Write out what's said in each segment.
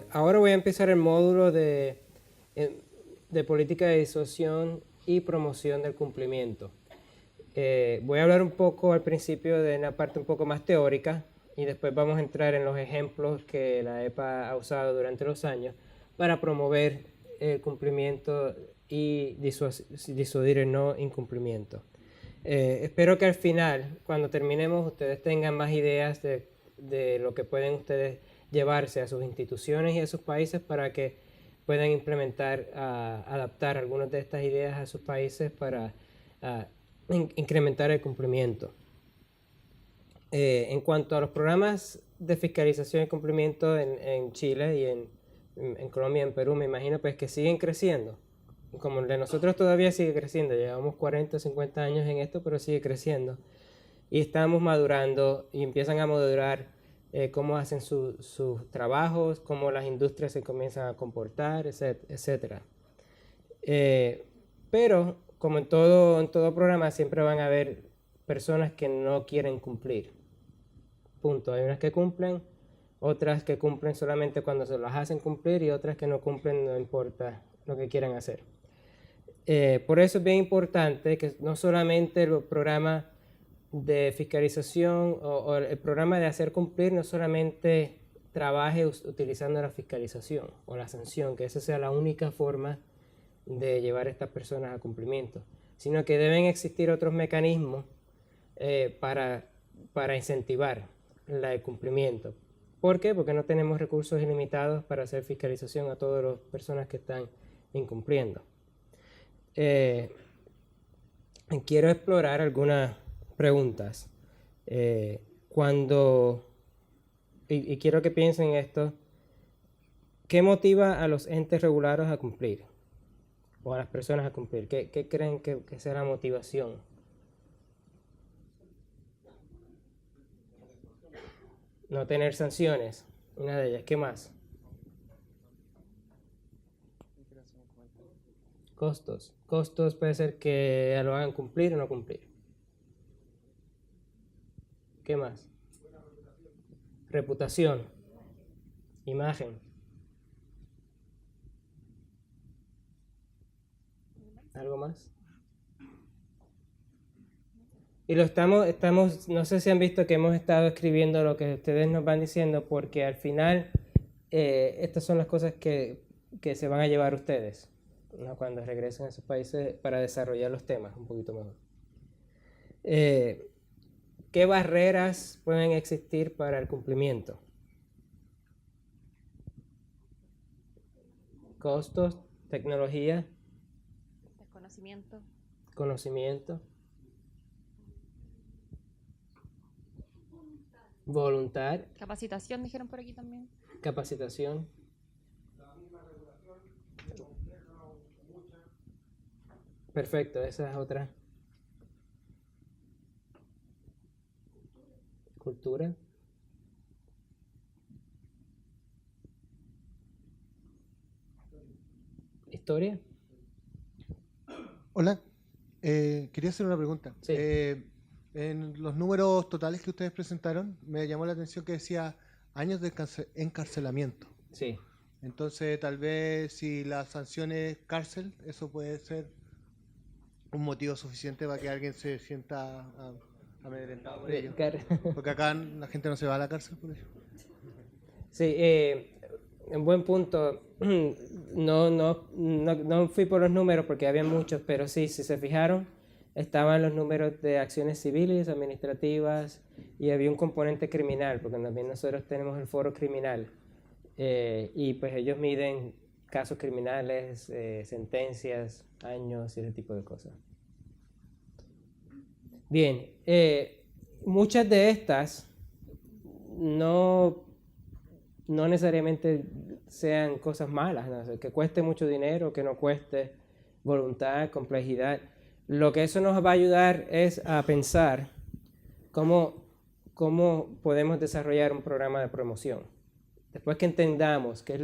Ahora voy a empezar el módulo de política de disuasión y promoción del cumplimiento. Voy a hablar un poco al principio de una parte un poco más teórica y después vamos a entrar en los ejemplos que la EPA ha usado durante los años para promover el cumplimiento y disuadir el no incumplimiento. Espero que al final, cuando terminemos, ustedes tengan más ideas de lo que pueden ustedes llevarse a sus instituciones y a sus países para que puedan implementar, adaptar algunas de estas ideas a sus países para incrementar el cumplimiento. En cuanto a los programas de fiscalización y cumplimiento en Chile y en Colombia y en Perú, me imagino pues que siguen creciendo. Como el de nosotros todavía sigue creciendo, llevamos 40 o 50 años en esto, pero sigue creciendo. Y estamos madurando y empiezan a madurar cómo hacen sus trabajos, cómo las industrias se comienzan a comportar, etc. Pero, como en todo programa, siempre van a haber personas que no quieren cumplir. Punto. Hay unas que cumplen, otras que cumplen solamente cuando se las hacen cumplir y otras que no cumplen, no importa lo que quieran hacer. Por eso es bien importante que no solamente el programa de fiscalización o el programa de hacer cumplir no solamente trabaje utilizando la fiscalización o la sanción, que esa sea la única forma de llevar a estas personas a cumplimiento, sino que deben existir otros mecanismos para incentivar el cumplimiento. ¿Por qué? Porque no tenemos recursos ilimitados para hacer fiscalización a todas las personas que están incumpliendo. Quiero explorar algunas preguntas. Y quiero que piensen esto, ¿qué motiva a los entes regulados a cumplir? O a las personas a cumplir. ¿Qué creen que sea la motivación? No tener sanciones, una de ellas. ¿Qué más? Costos. Costos puede ser que lo hagan cumplir o no cumplir. ¿Qué más? Reputación. Imagen. ¿Algo más? Y lo estamos, no sé si han visto que hemos estado escribiendo lo que ustedes nos van diciendo, porque al final estas son las cosas que se van a llevar ustedes, ¿no? Cuando regresen a sus países para desarrollar los temas un poquito mejor. ¿Qué barreras pueden existir para el cumplimiento? Costos, tecnología, Desconocimiento. conocimiento, voluntad, Capacitación, dijeron por aquí también. capacitación. Perfecto, esa es otra. Cultura. Historia. Hola, quería hacer una pregunta. Sí. En los números totales que ustedes presentaron, me llamó la atención que decía años de encarcelamiento. Sí. Entonces, tal vez si la sanción es cárcel, eso puede ser un motivo suficiente para que alguien se sienta amedrentado por ello. Porque acá la gente no se va a la cárcel por ello. Sí, un buen punto. No fui por los números porque había muchos, pero sí, si se fijaron, estaban los números de acciones civiles, administrativas, y había un componente criminal, porque también nosotros tenemos el foro criminal, y pues ellos miden casos criminales, sentencias, años y ese tipo de cosas. Bien, muchas de estas no necesariamente sean cosas malas, ¿no? Que cueste mucho dinero, que no cueste voluntad, complejidad. Lo que eso nos va a ayudar es a pensar cómo podemos desarrollar un programa de promoción. Después que entendamos qué es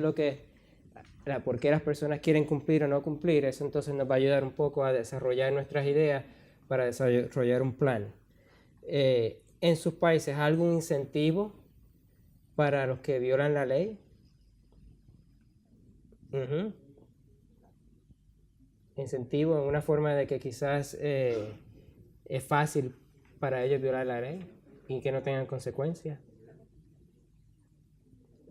por qué las personas quieren cumplir o no cumplir, eso entonces nos va a ayudar un poco a desarrollar nuestras ideas para desarrollar un plan. En sus países, ¿algún incentivo para los que violan la ley? Ujú. Incentivo en una forma de que quizás es fácil para ellos violar la ley y que no tengan consecuencias.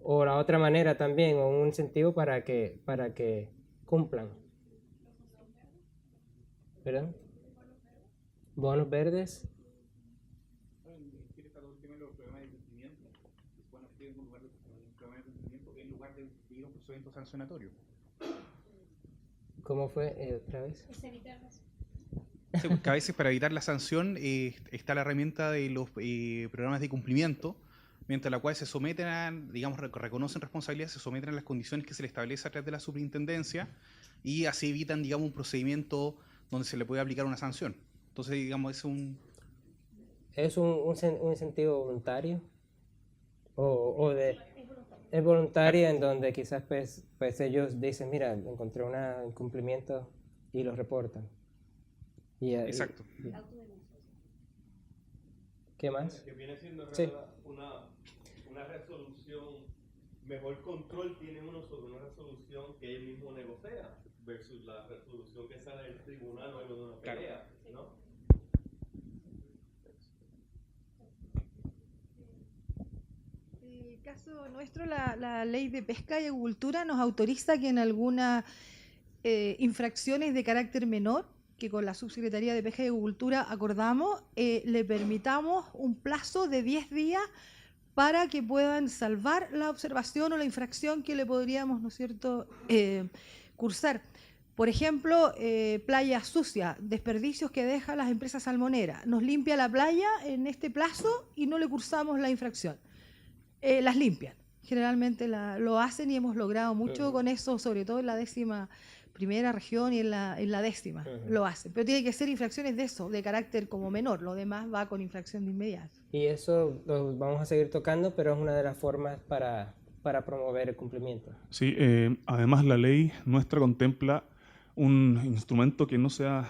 O la otra manera también, o un incentivo para que cumplan. ¿Verdad? Bonos verdes. Sancionatorio. ¿Cómo fue otra vez? Sí, porque a veces para evitar la sanción está la herramienta de los programas de cumplimiento, mediante la cual se someten a, digamos, reconocen responsabilidades, se someten a las condiciones que se le establece a través de la superintendencia y así evitan, digamos, un procedimiento donde se le puede aplicar una sanción. Entonces, digamos, ¿Es un incentivo voluntario? Es voluntario en donde quizás pues ellos dicen, mira, encontré un incumplimiento y lo reportan. Exacto. ¿Qué más? Que viene siendo Sí. una resolución, mejor control tiene uno sobre una resolución que él mismo negocia versus la resolución que sale del tribunal luego de una pelea, ¿no? En el caso nuestro, la ley de pesca y acuicultura nos autoriza que en algunas infracciones de carácter menor, que con la Subsecretaría de Pesca y Acuicultura acordamos, le permitamos un plazo de 10 días para que puedan salvar la observación o la infracción que le podríamos, ¿no es cierto?, cursar. Por ejemplo, playa sucia, desperdicios que dejan las empresas salmoneras. Nos limpia la playa en este plazo y no le cursamos la infracción. Las limpian. Generalmente lo hacen y hemos logrado mucho con eso, sobre todo en la 11ª región y en la 10ª lo hacen. Pero tiene que ser infracciones de eso, de carácter como menor. Lo demás va con infracción de inmediato. Y eso lo vamos a seguir tocando, pero es una de las formas para promover el cumplimiento. Sí, además la ley nuestra contempla un instrumento que no se ha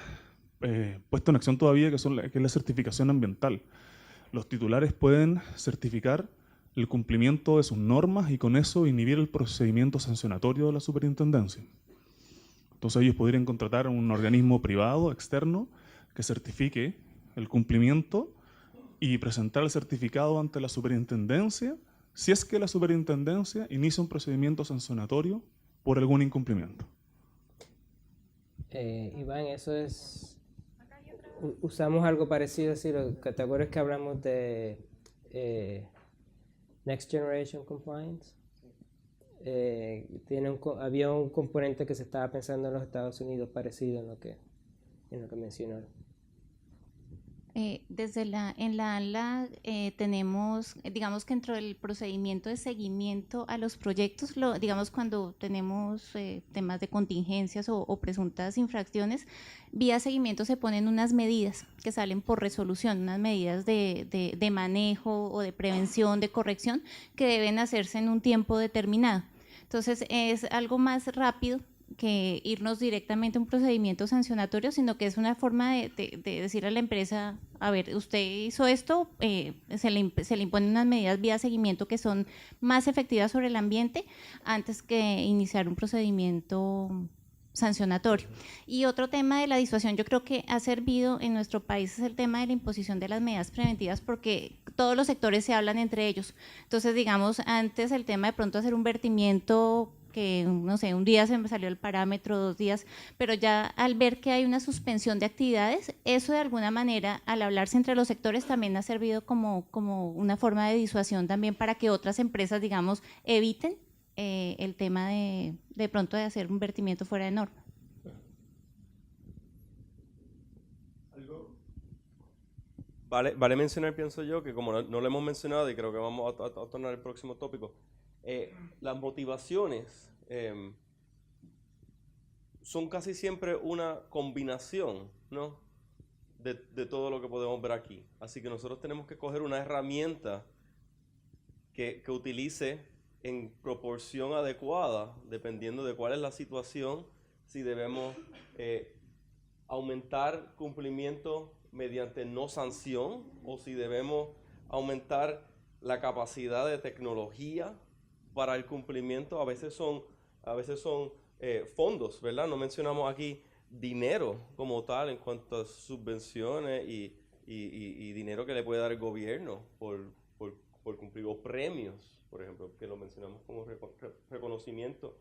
puesto en acción todavía, que es la certificación ambiental. Los titulares pueden certificar el cumplimiento de sus normas y con eso inhibir el procedimiento sancionatorio de la superintendencia. Entonces ellos podrían contratar a un organismo privado, externo, que certifique el cumplimiento y presentar el certificado ante la superintendencia si es que la superintendencia inicia un procedimiento sancionatorio por algún incumplimiento. Iván, eso es... Usamos algo parecido, así, ¿te acuerdas que hablamos de Next Generation Compliance? Había un componente que se estaba pensando en los Estados Unidos parecido en lo que mencionaron. Desde en la ANLA tenemos, digamos que dentro del procedimiento de seguimiento a los proyectos, digamos cuando tenemos temas de contingencias o presuntas infracciones, vía seguimiento se ponen unas medidas que salen por resolución, unas medidas de manejo o de prevención, de corrección, que deben hacerse en un tiempo determinado. Entonces es algo más rápido que irnos directamente a un procedimiento sancionatorio, sino que es una forma de decir a la empresa, a ver, usted hizo esto, se le imponen unas medidas vía seguimiento que son más efectivas sobre el ambiente antes que iniciar un procedimiento sancionatorio. Y otro tema de la disuasión, yo creo que ha servido en nuestro país, es el tema de la imposición de las medidas preventivas, porque todos los sectores se hablan entre ellos. Entonces, digamos, antes el tema de pronto hacer un vertimiento que, no sé, un día se me salió el parámetro, 2 días, pero ya al ver que hay una suspensión de actividades, eso de alguna manera, al hablarse entre los sectores, también ha servido como una forma de disuasión también para que otras empresas, digamos, eviten el tema de pronto de hacer un vertimiento fuera de norma. Vale mencionar, pienso yo, que como no lo hemos mencionado y creo que vamos a tornar el próximo tópico, las motivaciones son casi siempre una combinación, ¿no?, de todo lo que podemos ver aquí. Así que nosotros tenemos que coger una herramienta que utilice en proporción adecuada, dependiendo de cuál es la situación, si debemos aumentar cumplimiento mediante no sanción o si debemos aumentar la capacidad de tecnología para el cumplimiento. A veces son fondos, ¿verdad? No mencionamos aquí dinero como tal en cuanto a subvenciones y dinero que le puede dar el gobierno por cumplir, o premios, por ejemplo, que lo mencionamos como reconocimiento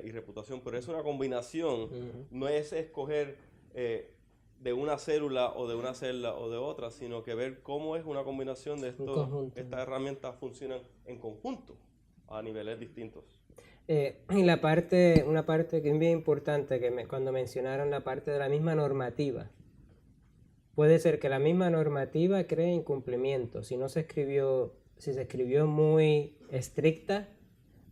y reputación, pero es una combinación, no es escoger de una célula o de una celda o de otra, sino que ver cómo es una combinación de estas herramientas funcionan en conjunto a niveles distintos. Y una parte que es bien importante, cuando mencionaron la parte de la misma normativa, puede ser que la misma normativa cree incumplimiento. Si se escribió muy estricta,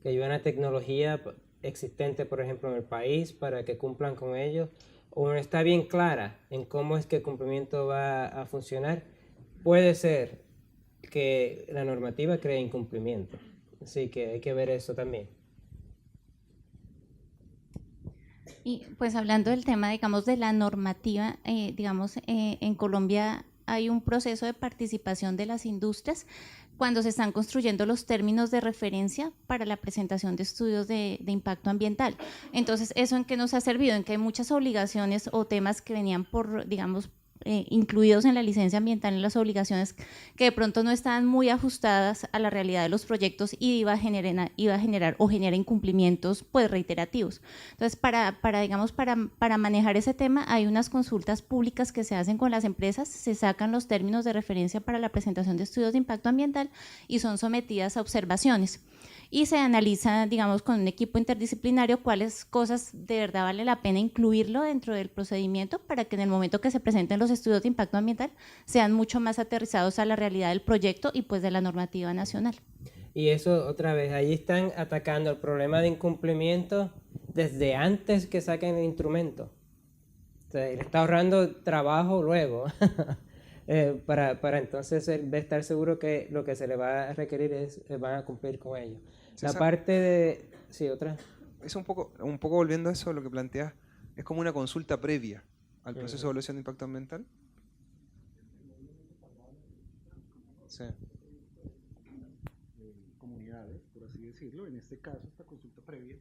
que hay una tecnología existente, por ejemplo, en el país para que cumplan con ello, o no está bien clara en cómo es que el cumplimiento va a funcionar, puede ser que la normativa cree incumplimiento. Así que hay que ver eso también. Y pues hablando del tema, digamos, de la normativa, digamos, en Colombia hay un proceso de participación de las industrias cuando se están construyendo los términos de referencia para la presentación de estudios de impacto ambiental. Entonces, ¿eso en qué nos ha servido? En que hay muchas obligaciones o temas que venían por, digamos, incluidos en la licencia ambiental, en las obligaciones que de pronto no estaban muy ajustadas a la realidad de los proyectos y iba a generar o genera incumplimientos pues reiterativos. Entonces, para manejar ese tema hay unas consultas públicas que se hacen con las empresas, se sacan los términos de referencia para la presentación de estudios de impacto ambiental y son sometidas a observaciones. Y se analiza, digamos, con un equipo interdisciplinario cuáles cosas de verdad vale la pena incluirlo dentro del procedimiento para que en el momento que se presenten los estudios de impacto ambiental sean mucho más aterrizados a la realidad del proyecto y pues de la normativa nacional. Y eso, otra vez, ahí están atacando el problema de incumplimiento desde antes que saquen el instrumento. O sea, le está ahorrando trabajo luego. Para entonces estar seguro que lo que se le va a requerir van a cumplir con ello. César, La parte de... Sí, otra. Es un poco volviendo a eso, lo que planteas, es como una consulta previa al proceso de evaluación de impacto ambiental. Sí. Comunidades, por así decirlo, en este caso, esta consulta previa,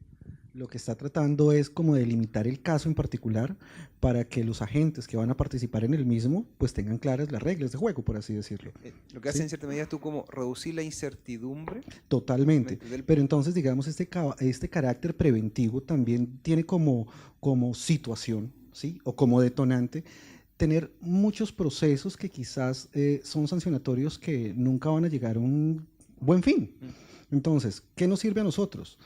lo que está tratando es como delimitar el caso en particular para que los agentes que van a participar en el mismo pues tengan claras las reglas de juego, por así decirlo. Lo que hace en cierta medida es tú como reducir la incertidumbre. Totalmente, pero entonces digamos este carácter preventivo también tiene como situación, ¿sí? O como detonante tener muchos procesos que quizás son sancionatorios que nunca van a llegar a un buen fin. Entonces, ¿qué nos sirve a nosotros?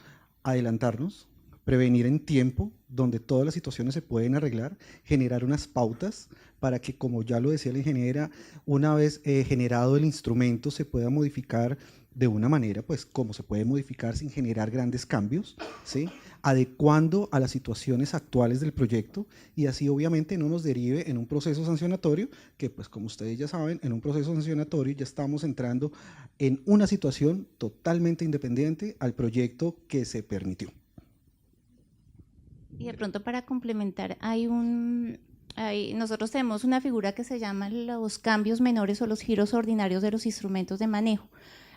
Adelantarnos, prevenir en tiempo, donde todas las situaciones se pueden arreglar, generar unas pautas para que, como ya lo decía la ingeniera, una vez generado el instrumento se pueda modificar de una manera, pues como se puede modificar sin generar grandes cambios, ¿sí? Adecuando a las situaciones actuales del proyecto y así obviamente no nos derive en un proceso sancionatorio, que pues como ustedes ya saben, en un proceso sancionatorio ya estamos entrando en una situación totalmente independiente al proyecto que se permitió. Y de pronto para complementar, nosotros tenemos una figura que se llama los cambios menores o los giros ordinarios de los instrumentos de manejo.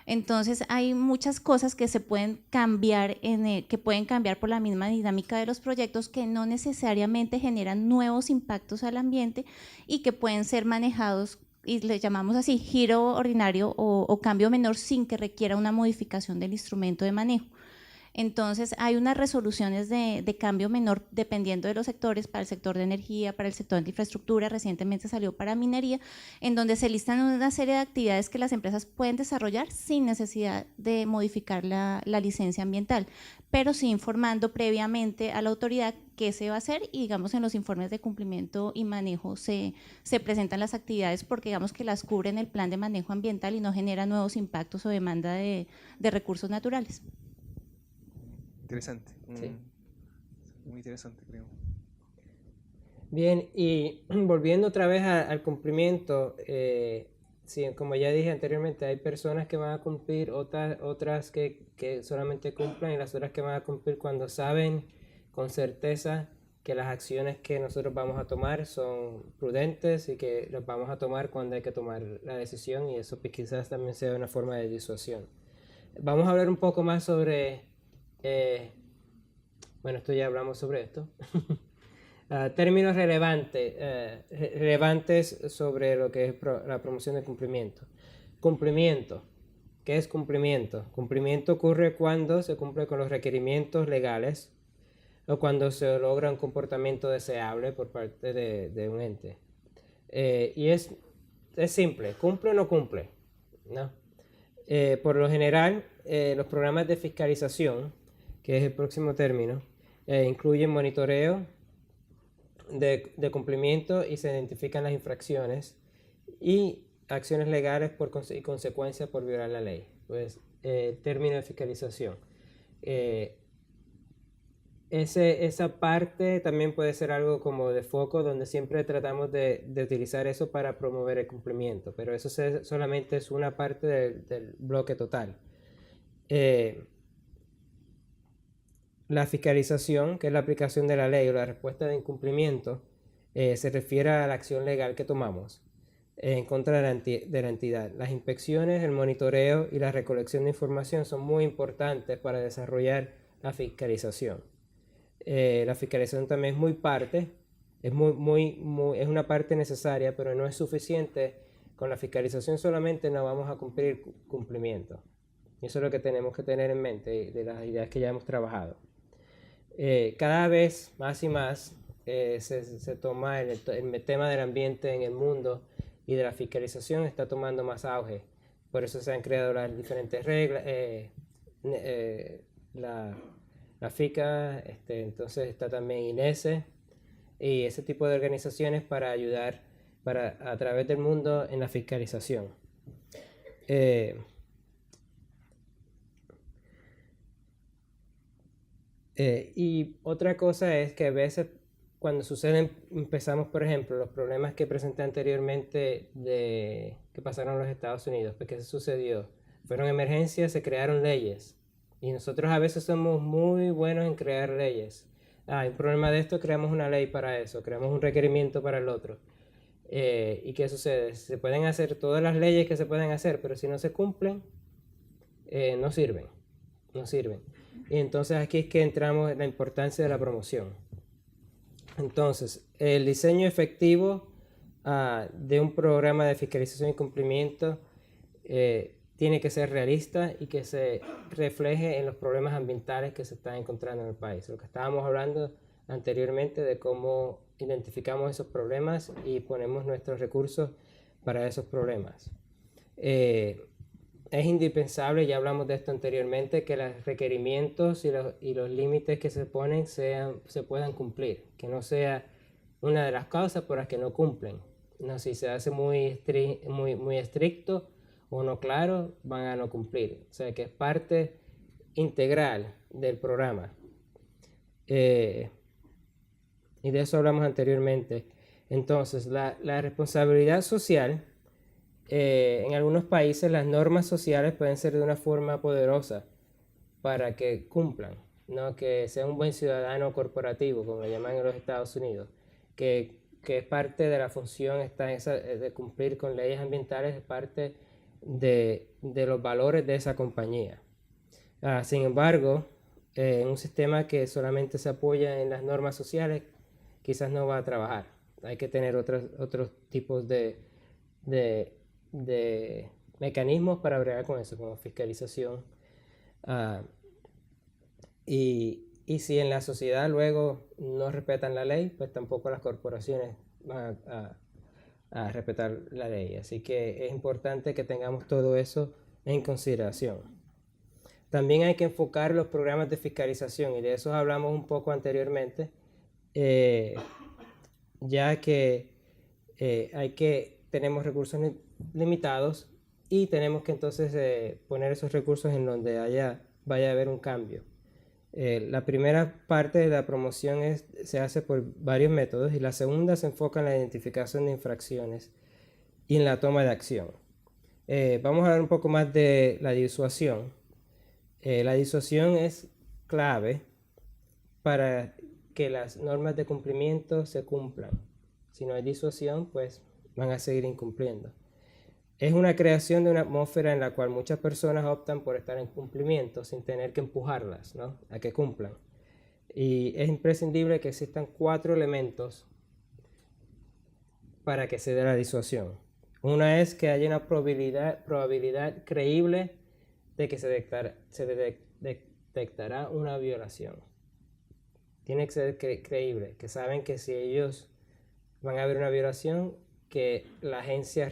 Entonces hay muchas cosas que se pueden cambiar, que pueden cambiar por la misma dinámica de los proyectos que no necesariamente generan nuevos impactos al ambiente y que pueden ser manejados y le llamamos así giro ordinario o cambio menor sin que requiera una modificación del instrumento de manejo. Entonces hay unas resoluciones de cambio menor dependiendo de los sectores, para el sector de energía, para el sector de infraestructura, recientemente salió para minería, en donde se listan una serie de actividades que las empresas pueden desarrollar sin necesidad de modificar la licencia ambiental, pero sí informando previamente a la autoridad qué se va a hacer y digamos en los informes de cumplimiento y manejo se presentan las actividades porque digamos que las cubren el plan de manejo ambiental y no genera nuevos impactos o demanda de recursos naturales. Interesante, Sí. Muy interesante creo. Bien, y volviendo otra vez al cumplimiento, sí, como ya dije anteriormente, hay personas que van a cumplir, otras que solamente cumplen y las otras que van a cumplir cuando saben con certeza que las acciones que nosotros vamos a tomar son prudentes y que las vamos a tomar cuando hay que tomar la decisión y eso pues, quizás también sea una forma de disuasión. Vamos a hablar un poco más sobre Bueno, esto ya hablamos sobre esto. Términos relevantes sobre lo que es la promoción del cumplimiento. Cumplimiento. ¿Qué es cumplimiento? Cumplimiento ocurre cuando se cumple con los requerimientos legales o cuando se logra un comportamiento deseable por parte de un ente. Y es simple, ¿cumple o no cumple? ¿No? Por lo general, los programas de fiscalización, que es el próximo término, incluyen monitoreo de cumplimiento y se identifican las infracciones y acciones legales y consecuencias por violar la ley. Pues, término de fiscalización. Esa parte también puede ser algo como de foco, donde siempre tratamos de utilizar eso para promover el cumplimiento, pero eso solamente es una parte del bloque total. La fiscalización, que es la aplicación de la ley o la respuesta de incumplimiento, se refiere a la acción legal que tomamos en contra de la entidad. Las inspecciones, el monitoreo y la recolección de información son muy importantes para desarrollar la fiscalización. La fiscalización también es una parte necesaria, pero no es suficiente. Con la fiscalización solamente no vamos a cumplir cumplimiento. Y eso es lo que tenemos que tener en mente de las ideas que ya hemos trabajado. Cada vez más y más se toma el tema del ambiente en el mundo y de la fiscalización está tomando más auge. Por eso se han creado las diferentes reglas, la FICA, entonces está también INESE y ese tipo de organizaciones para ayudar a través del mundo en la fiscalización. Y otra cosa es que a veces cuando empezamos, por ejemplo, los problemas que presenté anteriormente que pasaron en los Estados Unidos, pues ¿qué sucedió? Fueron emergencias, se crearon leyes. Y nosotros a veces somos muy buenos en crear leyes. Hay un problema de esto, creamos una ley para eso, creamos un requerimiento para el otro. ¿Y qué sucede? Se pueden hacer todas las leyes que se pueden hacer, pero si no se cumplen, no sirven. Y entonces aquí es que entramos en la importancia de la promoción. Entonces, el diseño efectivo de un programa de fiscalización y cumplimiento tiene que ser realista y que se refleje en los problemas ambientales que se están encontrando en el país. Lo que estábamos hablando anteriormente de cómo identificamos esos problemas y ponemos nuestros recursos para esos problemas. Es indispensable, ya hablamos de esto anteriormente, que los requerimientos y los límites que se ponen se puedan cumplir, que no sea una de las causas por las que no cumplen. No, si se hace muy estricto o no claro, van a no cumplir. O sea, que es parte integral del programa. Y de eso hablamos anteriormente. Entonces, la responsabilidad social, en algunos países las normas sociales pueden ser de una forma poderosa para que cumplan, ¿no? Que sea un buen ciudadano corporativo, como lo llaman en los Estados Unidos, que es parte de la función de cumplir con leyes ambientales, es parte de los valores de esa compañía. Sin embargo, en un sistema que solamente se apoya en las normas sociales, quizás no va a trabajar. Hay que tener otros tipos de mecanismos para bregar con eso, como fiscalización. Y si en la sociedad luego no respetan la ley, pues tampoco las corporaciones van a respetar la ley. Así que es importante que tengamos todo eso en consideración. También hay que enfocar los programas de fiscalización, y de eso hablamos un poco anteriormente, ya que tenemos recursos limitados y tenemos que entonces poner esos recursos en donde vaya a haber un cambio. La primera parte de la promoción se hace por varios métodos y la segunda se enfoca en la identificación de infracciones y en la toma de acción. Vamos a hablar un poco más de la disuasión. La disuasión es clave para que las normas de cumplimiento se cumplan. Si no hay disuasión, pues van a seguir incumpliendo. Es una creación de una atmósfera en la cual muchas personas optan por estar en cumplimiento sin tener que empujarlas, ¿no?, a que cumplan. Y es imprescindible que existan 4 elementos para que se dé la disuasión. Una es que haya una probabilidad creíble de que se detectará una violación. Tiene que ser creíble, que saben que si ellos van a ver una violación, que la agencia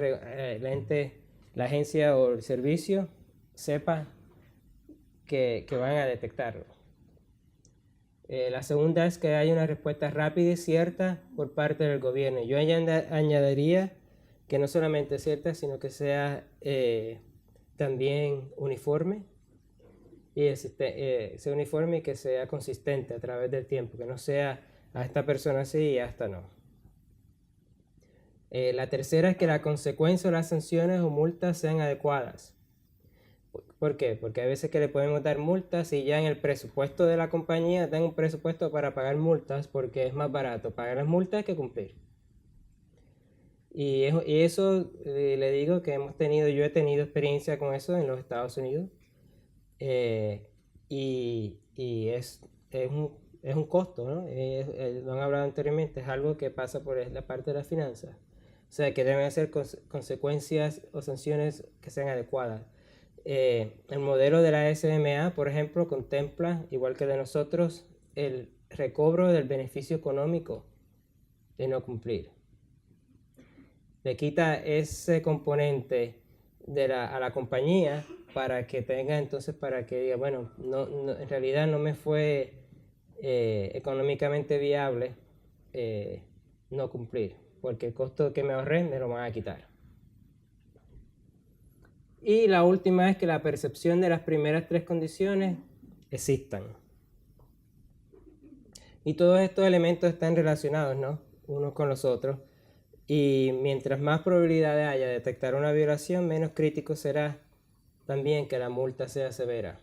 o el servicio sepa que van a detectarlo. La segunda es que haya una respuesta rápida y cierta por parte del gobierno. Yo añadiría que no solamente cierta, sino que sea también uniforme, y sea uniforme y que sea consistente a través del tiempo, que no sea a esta persona sí y a esta no. La tercera es que la consecuencia o las sanciones o multas sean adecuadas. ¿Por qué? Porque a veces que le podemos dar multas y ya en el presupuesto de la compañía dan un presupuesto para pagar multas porque es más barato pagar las multas que cumplir. Y eso le digo que yo he tenido experiencia con eso en los Estados Unidos. Y es un costo, ¿no? Lo han hablado anteriormente, es algo que pasa por la parte de las finanzas. O sea, que deben ser consecuencias o sanciones que sean adecuadas. El modelo de la SMA, por ejemplo, contempla, igual que de nosotros, el recobro del beneficio económico de no cumplir. Le quita ese componente a la compañía para que tenga entonces, para que diga, bueno, en realidad no me fue económicamente viable no cumplir, porque el costo que me ahorré me lo van a quitar. Y la última es que la percepción de las primeras 3 condiciones existan. Y todos estos elementos están relacionados, ¿no? Unos con los otros. Y mientras más probabilidades haya de detectar una violación, menos crítico será también que la multa sea severa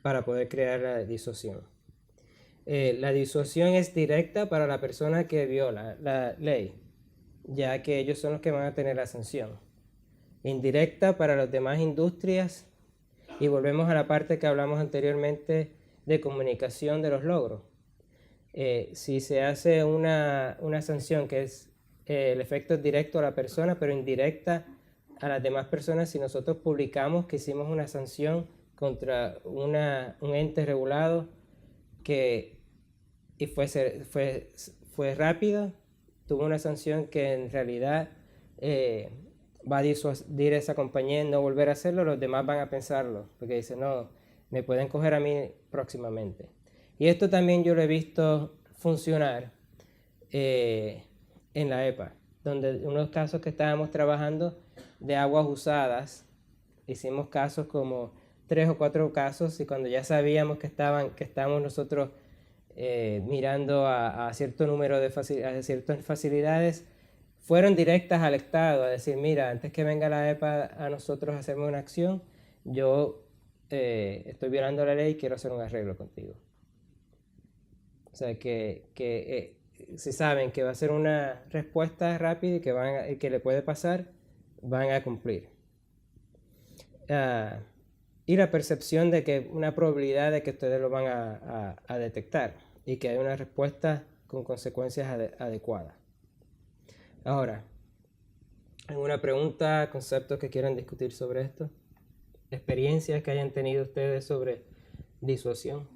para poder crear la disuasión. La disuasión es directa para la persona que viola la ley, ya que ellos son los que van a tener la sanción. Indirecta para las demás industrias, y volvemos a la parte que hablamos anteriormente de comunicación de los logros. Si se hace una sanción que es el efecto directo a la persona, pero indirecta a las demás personas, si nosotros publicamos que hicimos una sanción contra un ente regulado y fue rápido, tuvo una sanción que en realidad va a disuadir a esa compañía en no volver a hacerlo, los demás van a pensarlo, porque dicen, no, me pueden coger a mí próximamente. Y esto también yo lo he visto funcionar en la EPA, donde unos casos que estábamos trabajando de aguas usadas, hicimos casos como 3 o 4 casos, y cuando ya sabíamos que estábamos nosotros mirando a cierto número de ciertas facilidades, fueron directas al Estado a decir, mira, antes que venga la EPA a nosotros a hacerme una acción, yo estoy violando la ley y quiero hacer un arreglo contigo. O sea, que si saben que va a ser una respuesta rápida y que le puede pasar, van a cumplir. Y la percepción de que una probabilidad de que ustedes lo van a detectar y que hay una respuesta con consecuencias adecuadas. Ahora, ¿alguna pregunta, conceptos que quieran discutir sobre esto? ¿Experiencias que hayan tenido ustedes sobre disuasión?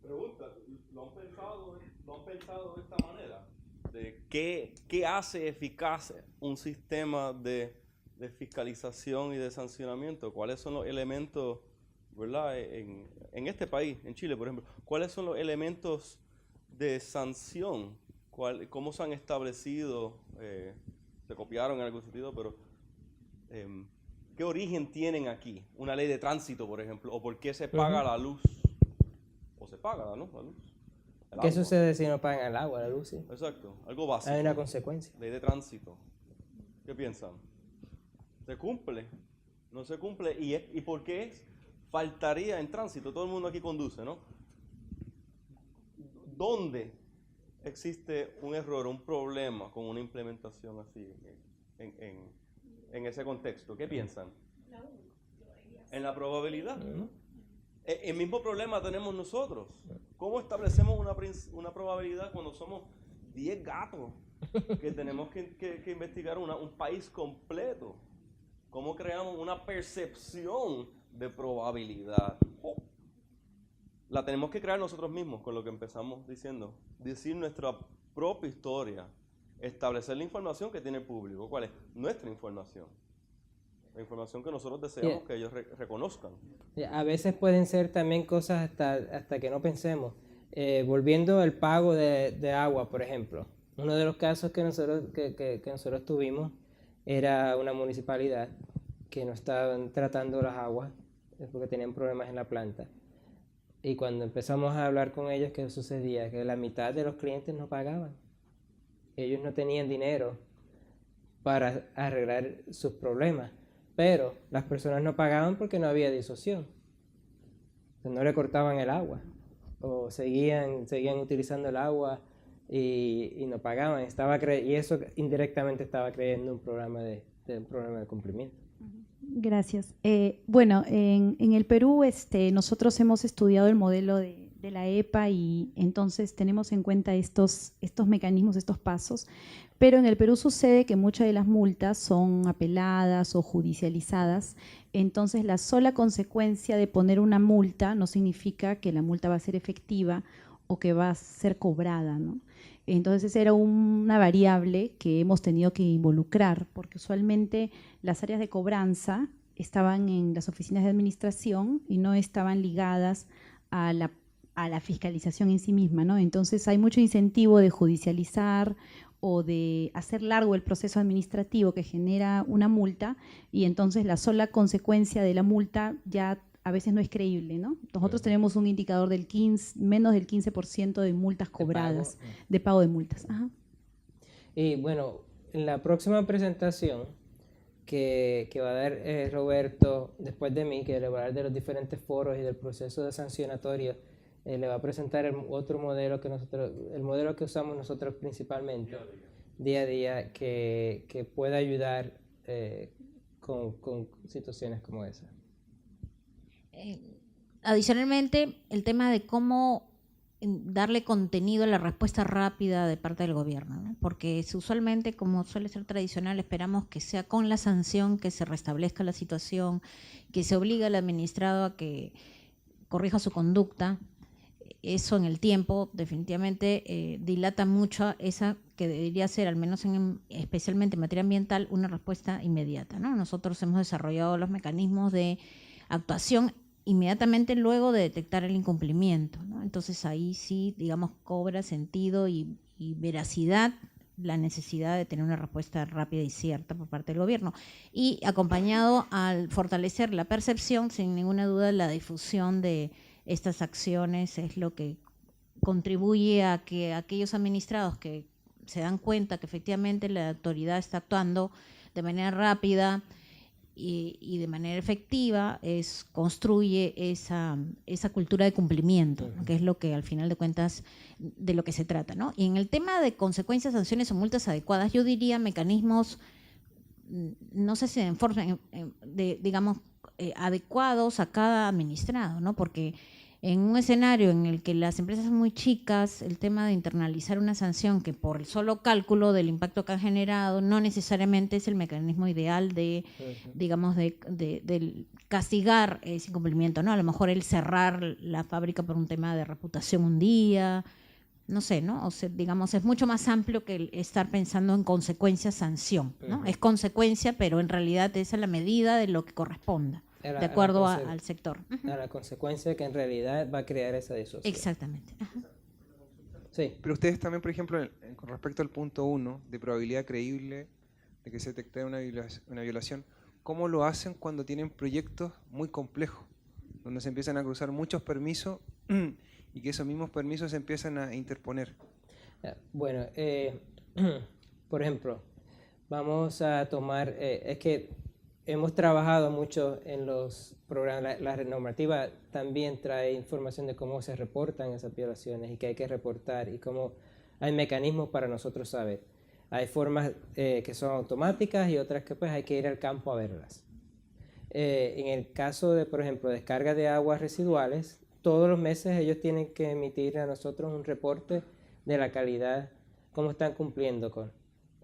Pregunta, ¿lo han pensado de esta manera? De ¿qué hace eficaz un sistema de fiscalización y de sancionamiento? ¿Cuáles son los elementos, verdad, en este país, en Chile, por ejemplo? ¿Cuáles son los elementos de sanción? ¿Cómo se han establecido? Se copiaron en algún sentido, pero ¿qué origen tienen aquí? Una ley de tránsito, por ejemplo, o por qué se paga la luz. O se paga, ¿no? La luz. ¿Qué sucede si no pagan el agua, la luz? Sí. Exacto, algo básico. Hay una consecuencia. Ley de tránsito. ¿Qué piensan? ¿Se cumple? ¿No se cumple? ¿Y por qué faltaría en tránsito? Todo el mundo aquí conduce, ¿no? ¿Dónde existe un error, un problema con una implementación así en ese contexto? ¿Qué piensan? En la probabilidad. El mismo problema tenemos nosotros. ¿Cómo establecemos una probabilidad cuando somos 10 gatos que tenemos que investigar un país completo? ¿Cómo creamos una percepción de probabilidad? La tenemos que crear nosotros mismos, con lo que empezamos diciendo. Decir nuestra propia historia. Establecer la información que tiene el público. ¿Cuál es? Nuestra información. La información que nosotros deseamos que ellos reconozcan. A veces pueden ser también cosas hasta que no pensemos. Volviendo al pago de agua, por ejemplo. Uno de los casos que nosotros tuvimos era una municipalidad que no estaban tratando las aguas porque tenían problemas en la planta. Y cuando empezamos a hablar con ellos, ¿qué sucedía? Que la mitad de los clientes no pagaban. Ellos no tenían dinero para arreglar sus problemas. Pero las personas no pagaban porque no había disuasión. No le cortaban el agua. O seguían utilizando el agua y no pagaban. Y eso indirectamente estaba creyendo un problema de cumplimiento. Gracias. Bueno, en el Perú nosotros hemos estudiado el modelo de la EPA y entonces tenemos en cuenta estos mecanismos, estos pasos, pero en el Perú sucede que muchas de las multas son apeladas o judicializadas, entonces la sola consecuencia de poner una multa no significa que la multa va a ser efectiva o que va a ser cobrada, ¿no? Entonces esa era una variable que hemos tenido que involucrar, porque usualmente las áreas de cobranza estaban en las oficinas de administración y no estaban ligadas a la fiscalización en sí misma, ¿no? Entonces hay mucho incentivo de judicializar o de hacer largo el proceso administrativo que genera una multa y entonces la sola consecuencia de la multa ya a veces no es creíble, ¿no? Nosotros tenemos un indicador del menos del 15% de multas cobradas, de pago de multas. Ajá. Y bueno, en la próxima presentación que va a dar Roberto después de mí, que le va a hablar de los diferentes foros y del proceso de sancionatorio, le va a presentar otro modelo el modelo que usamos nosotros principalmente, día a día, que pueda ayudar con situaciones como esa. Adicionalmente, el tema de cómo darle contenido a la respuesta rápida de parte del gobierno, ¿no? Porque usualmente, como suele ser tradicional, esperamos que sea con la sanción que se restablezca la situación, que se obliga al administrado a que corrija su conducta. Eso en el tiempo definitivamente dilata mucho esa que debería ser, al menos especialmente en materia ambiental, una respuesta inmediata, ¿no? Nosotros hemos desarrollado los mecanismos de actuación inmediatamente luego de detectar el incumplimiento, ¿no? Entonces ahí sí, digamos, cobra sentido y veracidad la necesidad de tener una respuesta rápida y cierta por parte del gobierno. Y acompañado al fortalecer la percepción, sin ninguna duda la difusión de estas acciones es lo que contribuye a que aquellos administrados que se dan cuenta que efectivamente la autoridad está actuando de manera rápida y de manera efectiva, construye esa cultura de cumplimiento, ¿no? Que es lo que al final de cuentas de lo que se trata, ¿no? Y en el tema de consecuencias, sanciones o multas adecuadas, yo diría mecanismos, no sé si en forma, digamos, adecuados a cada administrado, ¿no? Porque en un escenario en el que las empresas son muy chicas, el tema de internalizar una sanción que por el solo cálculo del impacto que ha generado no necesariamente es el mecanismo ideal de, digamos, de castigar ese incumplimiento, ¿no? A lo mejor el cerrar la fábrica por un tema de reputación un día, no sé, ¿no? O sea, digamos, es mucho más amplio que el estar pensando en consecuencia-sanción, ¿no? Es consecuencia, pero en realidad es a la medida de lo que corresponda. De acuerdo al sector. A la consecuencia que en realidad va a crear esa disociación. Exactamente. Ajá. Sí. Pero ustedes también, por ejemplo, con respecto al punto 1 de probabilidad creíble de que se detecte una violación, ¿cómo lo hacen cuando tienen proyectos muy complejos, donde se empiezan a cruzar muchos permisos y que esos mismos permisos se empiezan a interponer? Bueno, por ejemplo, vamos a tomar, es que hemos trabajado mucho en los programas, la normativa también trae información de cómo se reportan esas violaciones y que hay que reportar y cómo hay mecanismos para nosotros saber. Hay formas que son automáticas y otras que pues hay que ir al campo a verlas. en el caso de, por ejemplo, descarga de aguas residuales, todos los meses ellos tienen que emitir a nosotros un reporte de la calidad, cómo están cumpliendo con.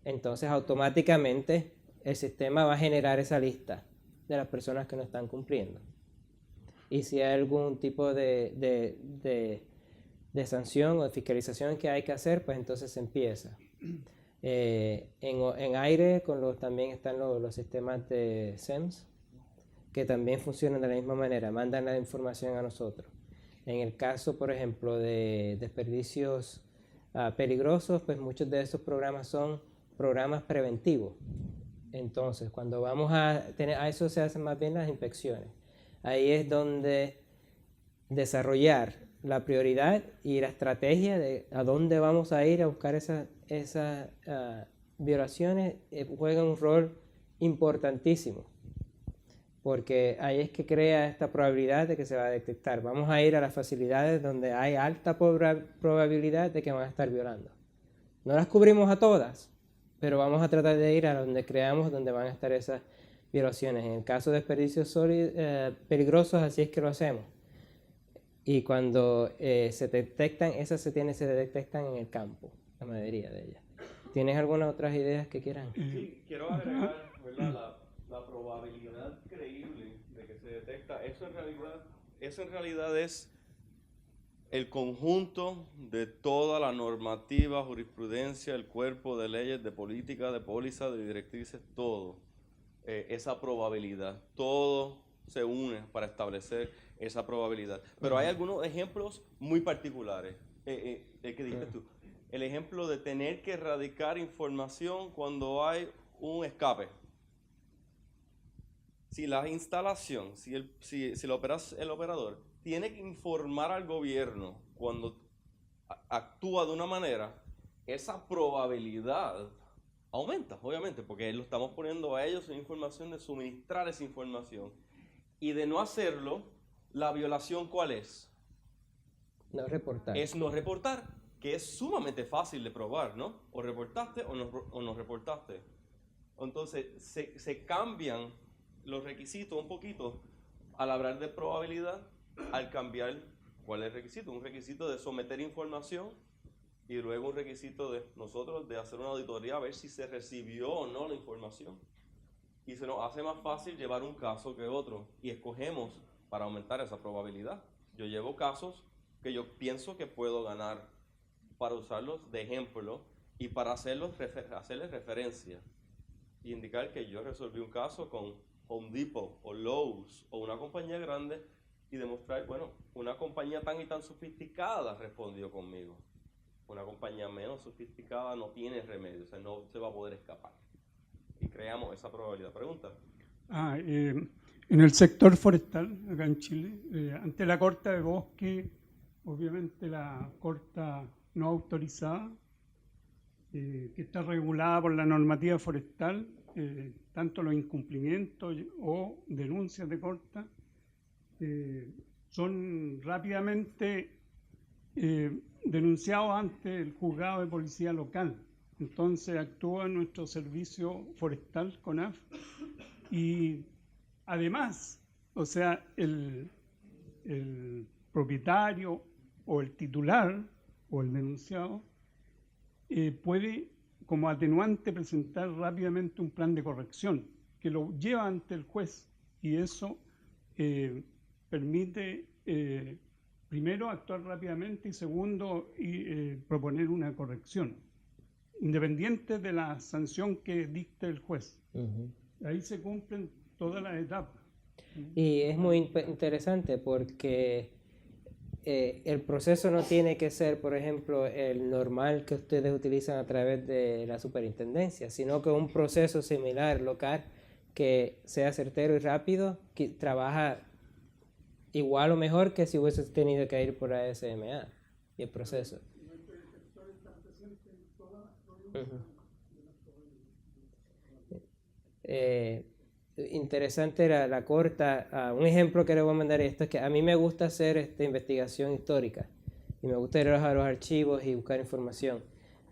Entonces, automáticamente el sistema va a generar esa lista de las personas que no están cumpliendo. Y si hay algún tipo de sanción o de fiscalización que hay que hacer, pues entonces se empieza. En aire también están los sistemas de SEMS, que también funcionan de la misma manera, mandan la información a nosotros. En el caso, por ejemplo, de desperdicios peligrosos, pues muchos de esos programas son programas preventivos. Entonces, cuando vamos a eso se hacen más bien las inspecciones. Ahí es donde desarrollar la prioridad y la estrategia de a dónde vamos a ir a buscar esas violaciones juegan un rol importantísimo, porque ahí es que crea esta probabilidad de que se va a detectar. Vamos a ir a las facilidades donde hay alta probabilidad de que van a estar violando. No las cubrimos a todas, pero vamos a tratar de ir a donde creamos donde van a estar esas violaciones. En el caso de desperdicios peligrosos, así es que lo hacemos. Y cuando se detectan, esas se detectan en el campo, la mayoría de ellas. ¿Tienes algunas otras ideas que quieran? Sí, quiero agregar, ¿verdad? La probabilidad creíble de que se detecta. Eso en realidad es el conjunto de toda la normativa, jurisprudencia, el cuerpo de leyes, de política, de póliza, de directrices, todo. Esa probabilidad, todo se une para establecer esa probabilidad. Pero hay algunos ejemplos muy particulares. ¿Qué dijiste tú? El ejemplo de tener que erradicar información cuando hay un escape. Si la instalación, si el operador tiene que informar al gobierno cuando actúa de una manera, esa probabilidad aumenta, obviamente, porque lo estamos poniendo a ellos en información de suministrar esa información. Y de no hacerlo, la violación, ¿cuál es? No reportar. Es no reportar, que es sumamente fácil de probar, ¿no? O reportaste o no reportaste. Entonces, se cambian los requisitos un poquito al hablar de probabilidad, al cambiar cuál es el requisito. Un requisito de someter información y luego un requisito de nosotros de hacer una auditoría a ver si se recibió o no la información. Y se nos hace más fácil llevar un caso que otro y escogemos para aumentar esa probabilidad. Yo llevo casos que yo pienso que puedo ganar para usarlos de ejemplo y para hacerles referencia y indicar que yo resolví un caso con Home Depot o Lowe's o una compañía grande y demostrar, bueno, una compañía tan y tan sofisticada respondió conmigo. Una compañía menos sofisticada no tiene remedio, o sea, no se va a poder escapar. Y creamos esa probabilidad. Pregunta. En el sector forestal, acá en Chile, ante la corta de bosque, obviamente la corta no autorizada, que está regulada por la normativa forestal, tanto los incumplimientos o denuncias de corta, son rápidamente denunciados ante el juzgado de policía local. Entonces actúa nuestro servicio forestal, CONAF, y además, o sea, el propietario o el titular o el denunciado puede como atenuante presentar rápidamente un plan de corrección que lo lleva ante el juez y eso permite primero actuar rápidamente y segundo proponer una corrección independiente de la sanción que dicte el juez. Ahí se cumplen todas las etapas. Y es muy interesante porque el proceso no tiene que ser, por ejemplo, el normal que ustedes utilizan a través de la superintendencia, sino que un proceso similar, local, que sea certero y rápido, que trabaja igual o mejor que si hubiese tenido que ir por ASMA y el proceso. Interesante era la corta. Un ejemplo que le voy a mandar esto es que a mí me gusta hacer investigación histórica y me gusta ir a los archivos y buscar información.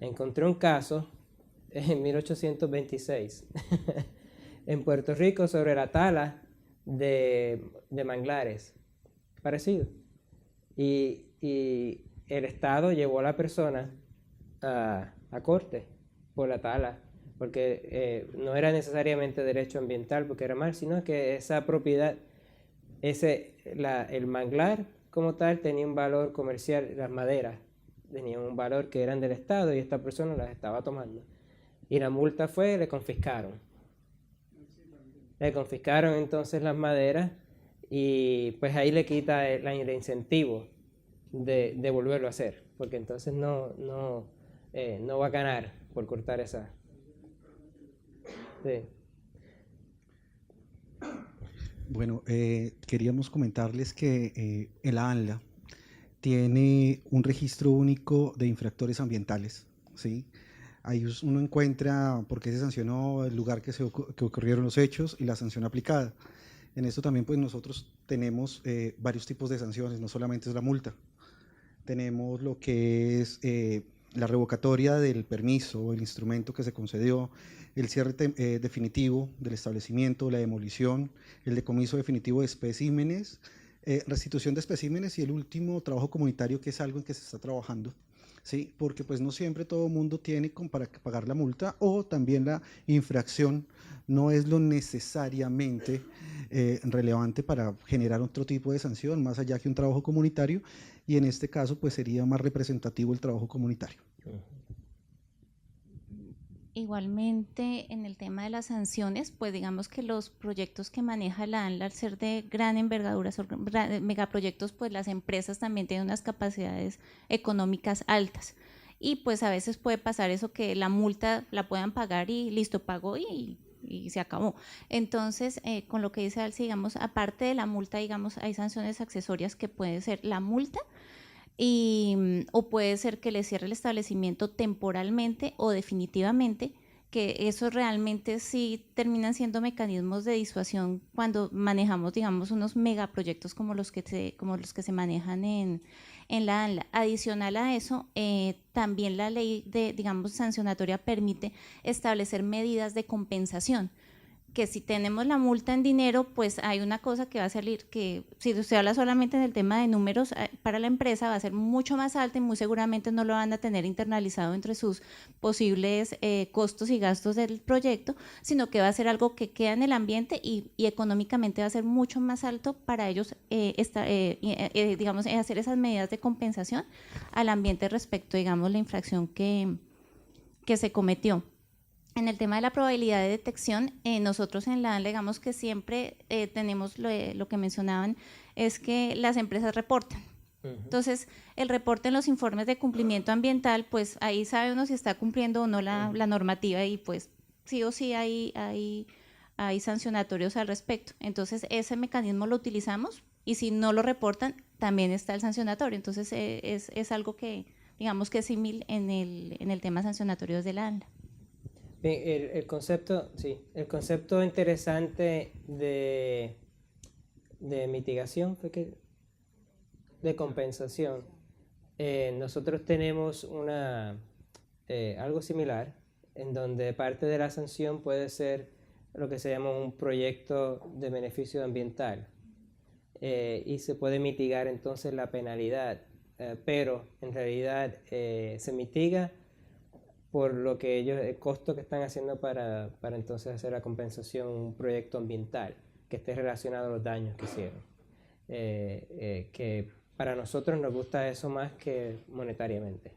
Encontré un caso en 1826 en Puerto Rico sobre la tala de manglares, parecido. Y el Estado llevó a la persona a corte por la tala, porque no era necesariamente derecho ambiental porque era mal, sino que esa propiedad, el manglar como tal tenía un valor comercial, las maderas tenían un valor que eran del Estado y esta persona las estaba tomando. Y la multa fue, le confiscaron. Le confiscaron entonces las maderas y pues ahí le quita el incentivo de volverlo a hacer, porque entonces no va a ganar por cortar esa. Sí. Bueno, queríamos comentarles que el ANLA tiene un registro único de infractores ambientales, ¿sí? Ahí uno encuentra por qué se sancionó, el lugar que ocurrieron los hechos y la sanción aplicada. En esto también pues nosotros tenemos varios tipos de sanciones, no solamente es la multa. Tenemos lo que es la revocatoria del permiso, el instrumento que se concedió, el cierre definitivo del establecimiento, la demolición, el decomiso definitivo de especímenes, restitución de especímenes y el último trabajo comunitario, que es algo en que se está trabajando. Sí, porque pues no siempre todo el mundo tiene para pagar la multa, o también la infracción no es lo necesariamente relevante para generar otro tipo de sanción, más allá que un trabajo comunitario, y en este caso pues sería más representativo el trabajo comunitario. Igualmente, en el tema de las sanciones, pues digamos que los proyectos que maneja la ANLA, al ser de gran envergadura, son megaproyectos, pues las empresas también tienen unas capacidades económicas altas. Y pues a veces puede pasar eso, que la multa la puedan pagar y listo, pagó y se acabó. Entonces, con lo que dice Alci, digamos, aparte de la multa, digamos, hay sanciones accesorias que puede ser la multa, o puede ser que le cierre el establecimiento temporalmente o definitivamente, que eso realmente sí terminan siendo mecanismos de disuasión cuando manejamos, digamos, unos megaproyectos como los que se manejan en la ANLA. Adicional a eso, también la ley digamos, sancionatoria permite establecer medidas de compensación, que si tenemos la multa en dinero, pues hay una cosa que va a salir, que si usted habla solamente en el tema de números, para la empresa va a ser mucho más alta y muy seguramente no lo van a tener internalizado entre sus posibles costos y gastos del proyecto, sino que va a ser algo que queda en el ambiente y económicamente va a ser mucho más alto para ellos digamos, hacer esas medidas de compensación al ambiente respecto, digamos, la infracción que se cometió. En el tema de la probabilidad de detección, nosotros en la ANLA, digamos que siempre tenemos lo que mencionaban, es que las empresas reportan. Entonces, el reporte en los informes de cumplimiento ambiental, pues ahí sabe uno si está cumpliendo o no la normativa, y pues sí o sí hay sancionatorios al respecto. Entonces, ese mecanismo lo utilizamos y si no lo reportan, también está el sancionatorio. Entonces, es algo que, digamos que es similar en el tema sancionatorio de la ANLA. Bien, el concepto interesante de mitigación, de compensación. Nosotros tenemos algo similar, en donde parte de la sanción puede ser lo que se llama un proyecto de beneficio ambiental, y se puede mitigar entonces la penalidad, pero en realidad se mitiga por lo que el costo que están haciendo para entonces hacer la compensación, un proyecto ambiental que esté relacionado a los daños que hicieron. Que para nosotros nos gusta eso más que monetariamente.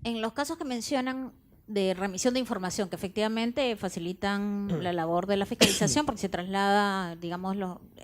En los casos que mencionan de remisión de información, que efectivamente facilitan la labor de la fiscalización, porque se traslada, digamos,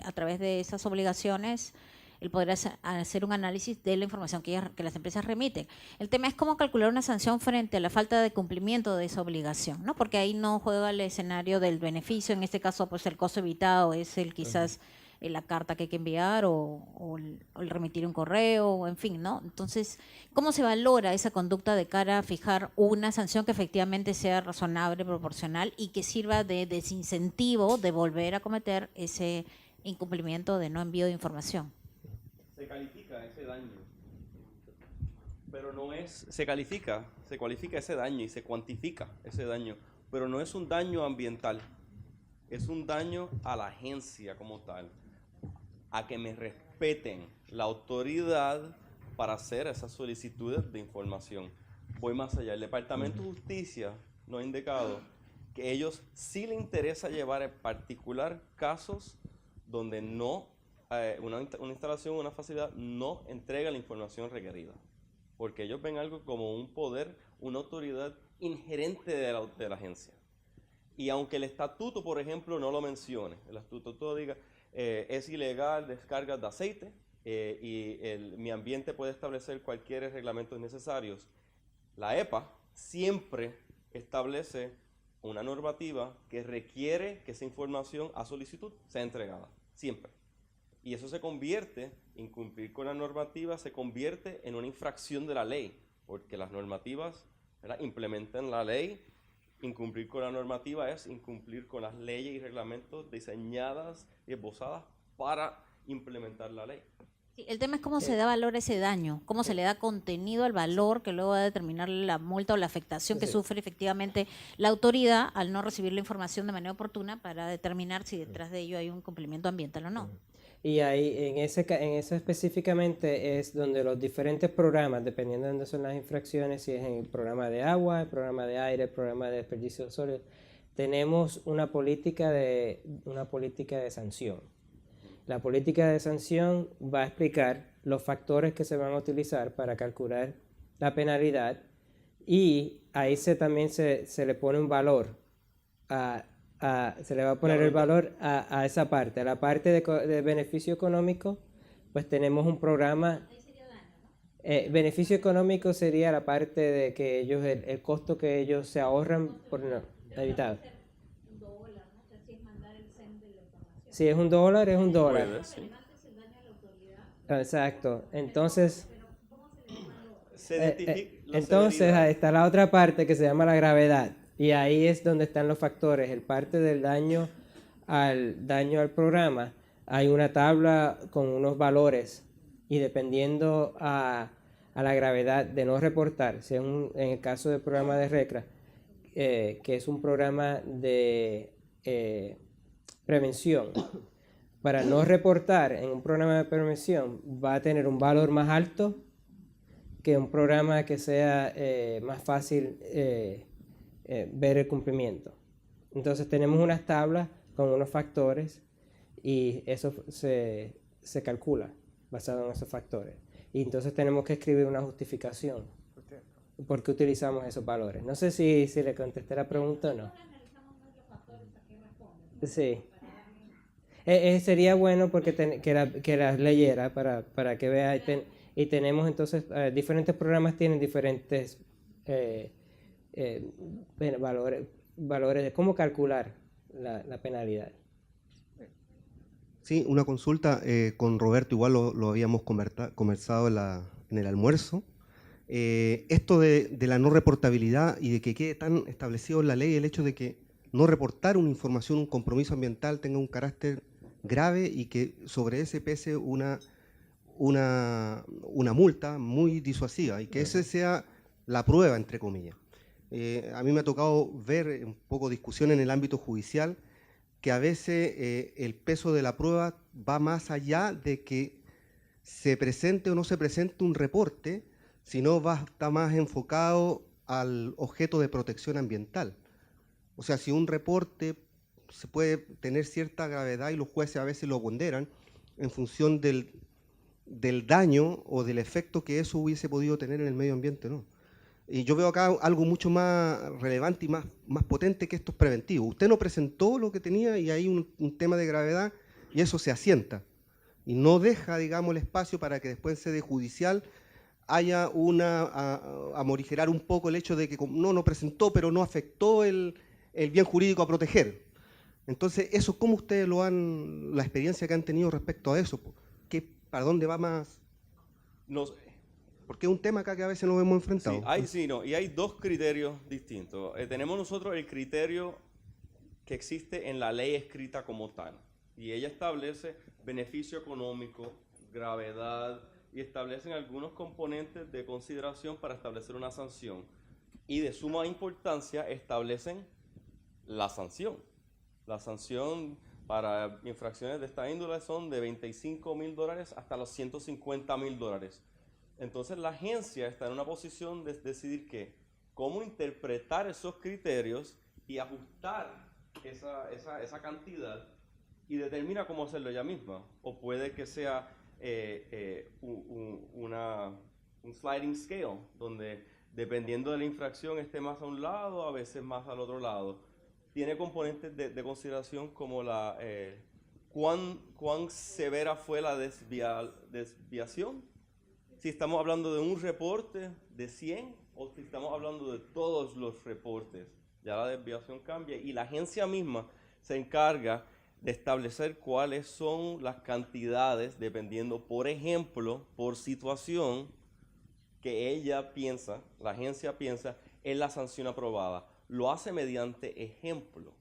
a través de esas obligaciones, el poder hacer un análisis de la información que las empresas remiten. El tema es cómo calcular una sanción frente a la falta de cumplimiento de esa obligación, ¿no? Porque ahí no juega el escenario del beneficio, en este caso pues el costo evitado es quizás la carta que hay que enviar o el remitir un correo, en fin, ¿no? Entonces, ¿cómo se valora esa conducta de cara a fijar una sanción que efectivamente sea razonable, proporcional y que sirva de desincentivo de volver a cometer ese incumplimiento de no envío de información? Se califica ese daño, pero no es, se cualifica ese daño y se cuantifica ese daño, pero no es un daño ambiental. es un daño a la agencia como tal, a que me respeten la autoridad para hacer esas solicitudes de información. Voy más allá. El Departamento de Justicia nos ha indicado que ellos sí les interesa llevar en particular casos donde no, una instalación o una facilidad no entrega la información requerida. Porque ellos ven algo como un poder, una autoridad inherente de la agencia. Y aunque el estatuto, por ejemplo, no lo mencione, el estatuto diga es ilegal descargas de aceite mi ambiente puede establecer cualquier reglamentos necesarios, la EPA siempre establece una normativa que requiere que esa información a solicitud sea entregada, siempre. Y eso se convierte, incumplir con la normativa, se convierte en una infracción de la ley, porque las normativas, ¿verdad?, implementan la ley. Incumplir con la normativa es incumplir con las leyes y reglamentos diseñadas y esbozadas para implementar la ley. Sí, el tema es cómo se da valor a ese daño, cómo se le da contenido al valor que luego va a determinar la multa o la afectación que sufre efectivamente la autoridad al no recibir la información de manera oportuna para determinar si detrás de ello hay un cumplimiento ambiental o no. Y ahí, en eso específicamente es donde los diferentes programas, dependiendo de dónde son las infracciones, si es en el programa de agua, el programa de aire, el programa de desperdicio sólido, tenemos una política de sanción. La política de sanción va a explicar los factores que se van a utilizar para calcular la penalidad y ahí también se le pone un valor se le va a poner el valor a esa parte. A la parte de beneficio económico, pues tenemos un programa. Beneficio económico sería la parte de que ellos, el costo que ellos se ahorran por evitar. Si es $1, es $1. Puede, sí. Exacto. Entonces, severidad. ahí está la otra parte que se llama la gravedad. Y ahí es donde están los factores. El parte del daño al programa, hay una tabla con unos valores y dependiendo a la gravedad de no reportar, si es en el caso del programa de RECRA, que es un programa de prevención, para no reportar en un programa de prevención va a tener un valor más alto que un programa que sea más fácil ver el cumplimiento. Entonces tenemos unas tablas con unos factores y eso se calcula basado en esos factores. Y entonces tenemos que escribir una justificación por qué utilizamos esos valores. No sé si le contesté la pregunta o no. Sí. Sería bueno porque que las leyera para que vea y tenemos entonces diferentes programas tienen diferentes valores de cómo calcular la penalidad. Sí, una consulta con Roberto, igual lo habíamos conversado en el almuerzo. Esto de la no reportabilidad y de que quede tan establecido en la ley el hecho de que no reportar una información, un compromiso ambiental tenga un carácter grave y que sobre ese pese una multa muy disuasiva y que esa sea la prueba, entre comillas. A mí me ha tocado ver un poco discusión en el ámbito judicial que a veces el peso de la prueba va más allá de que se presente o no se presente un reporte, sino está más enfocado al objeto de protección ambiental. O sea, si un reporte se puede tener cierta gravedad y los jueces a veces lo ponderan en función del daño o del efecto que eso hubiese podido tener en el medio ambiente, ¿no? Y yo veo acá algo mucho más relevante y más potente que estos preventivos. Usted no presentó lo que tenía y hay un tema de gravedad y eso se asienta. Y no deja, digamos, el espacio para que después en sede judicial haya a morigerar un poco el hecho de que no presentó, pero no afectó el bien jurídico a proteger. Entonces, eso, ¿cómo ustedes la experiencia que han tenido respecto a eso? ¿Para dónde va más? Porque es un tema acá que a veces nos hemos enfrentado. Y hay dos criterios distintos. Tenemos nosotros el criterio que existe en la ley escrita como tal. Y ella establece beneficio económico, gravedad, y establecen algunos componentes de consideración para establecer una sanción. Y de suma importancia establecen la sanción. La sanción para infracciones de esta índole son de $25,000 hasta los $150,000. Entonces la agencia está en una posición de decidir cómo interpretar esos criterios y ajustar esa cantidad, y determina cómo hacerlo ella misma. O puede que sea un sliding scale, donde dependiendo de la infracción esté más a un lado, a veces más al otro lado. Tiene componentes de consideración como cuán severa fue la desviación. Si estamos hablando de un reporte de 100 o si estamos hablando de todos los reportes. Ya la desviación cambia y la agencia misma se encarga de establecer cuáles son las cantidades, dependiendo, por ejemplo, por situación que ella piensa, la agencia piensa, es la sanción aprobada. Lo hace mediante ejemplo.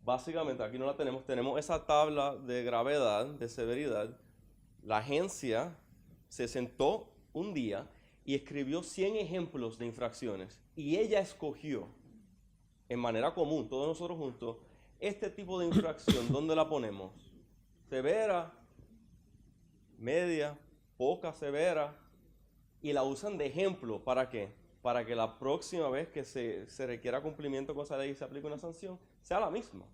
Básicamente, aquí no la tenemos esa tabla de gravedad, de severidad. La agencia se sentó un día y escribió 100 ejemplos de infracciones y ella escogió en manera común, todos nosotros juntos, este tipo de infracción, ¿dónde la ponemos? Severa, media, poca severa, y la usan de ejemplo. ¿Para qué? Para que la próxima vez que se requiera cumplimiento con esa ley y se aplique una sanción, sea la misma.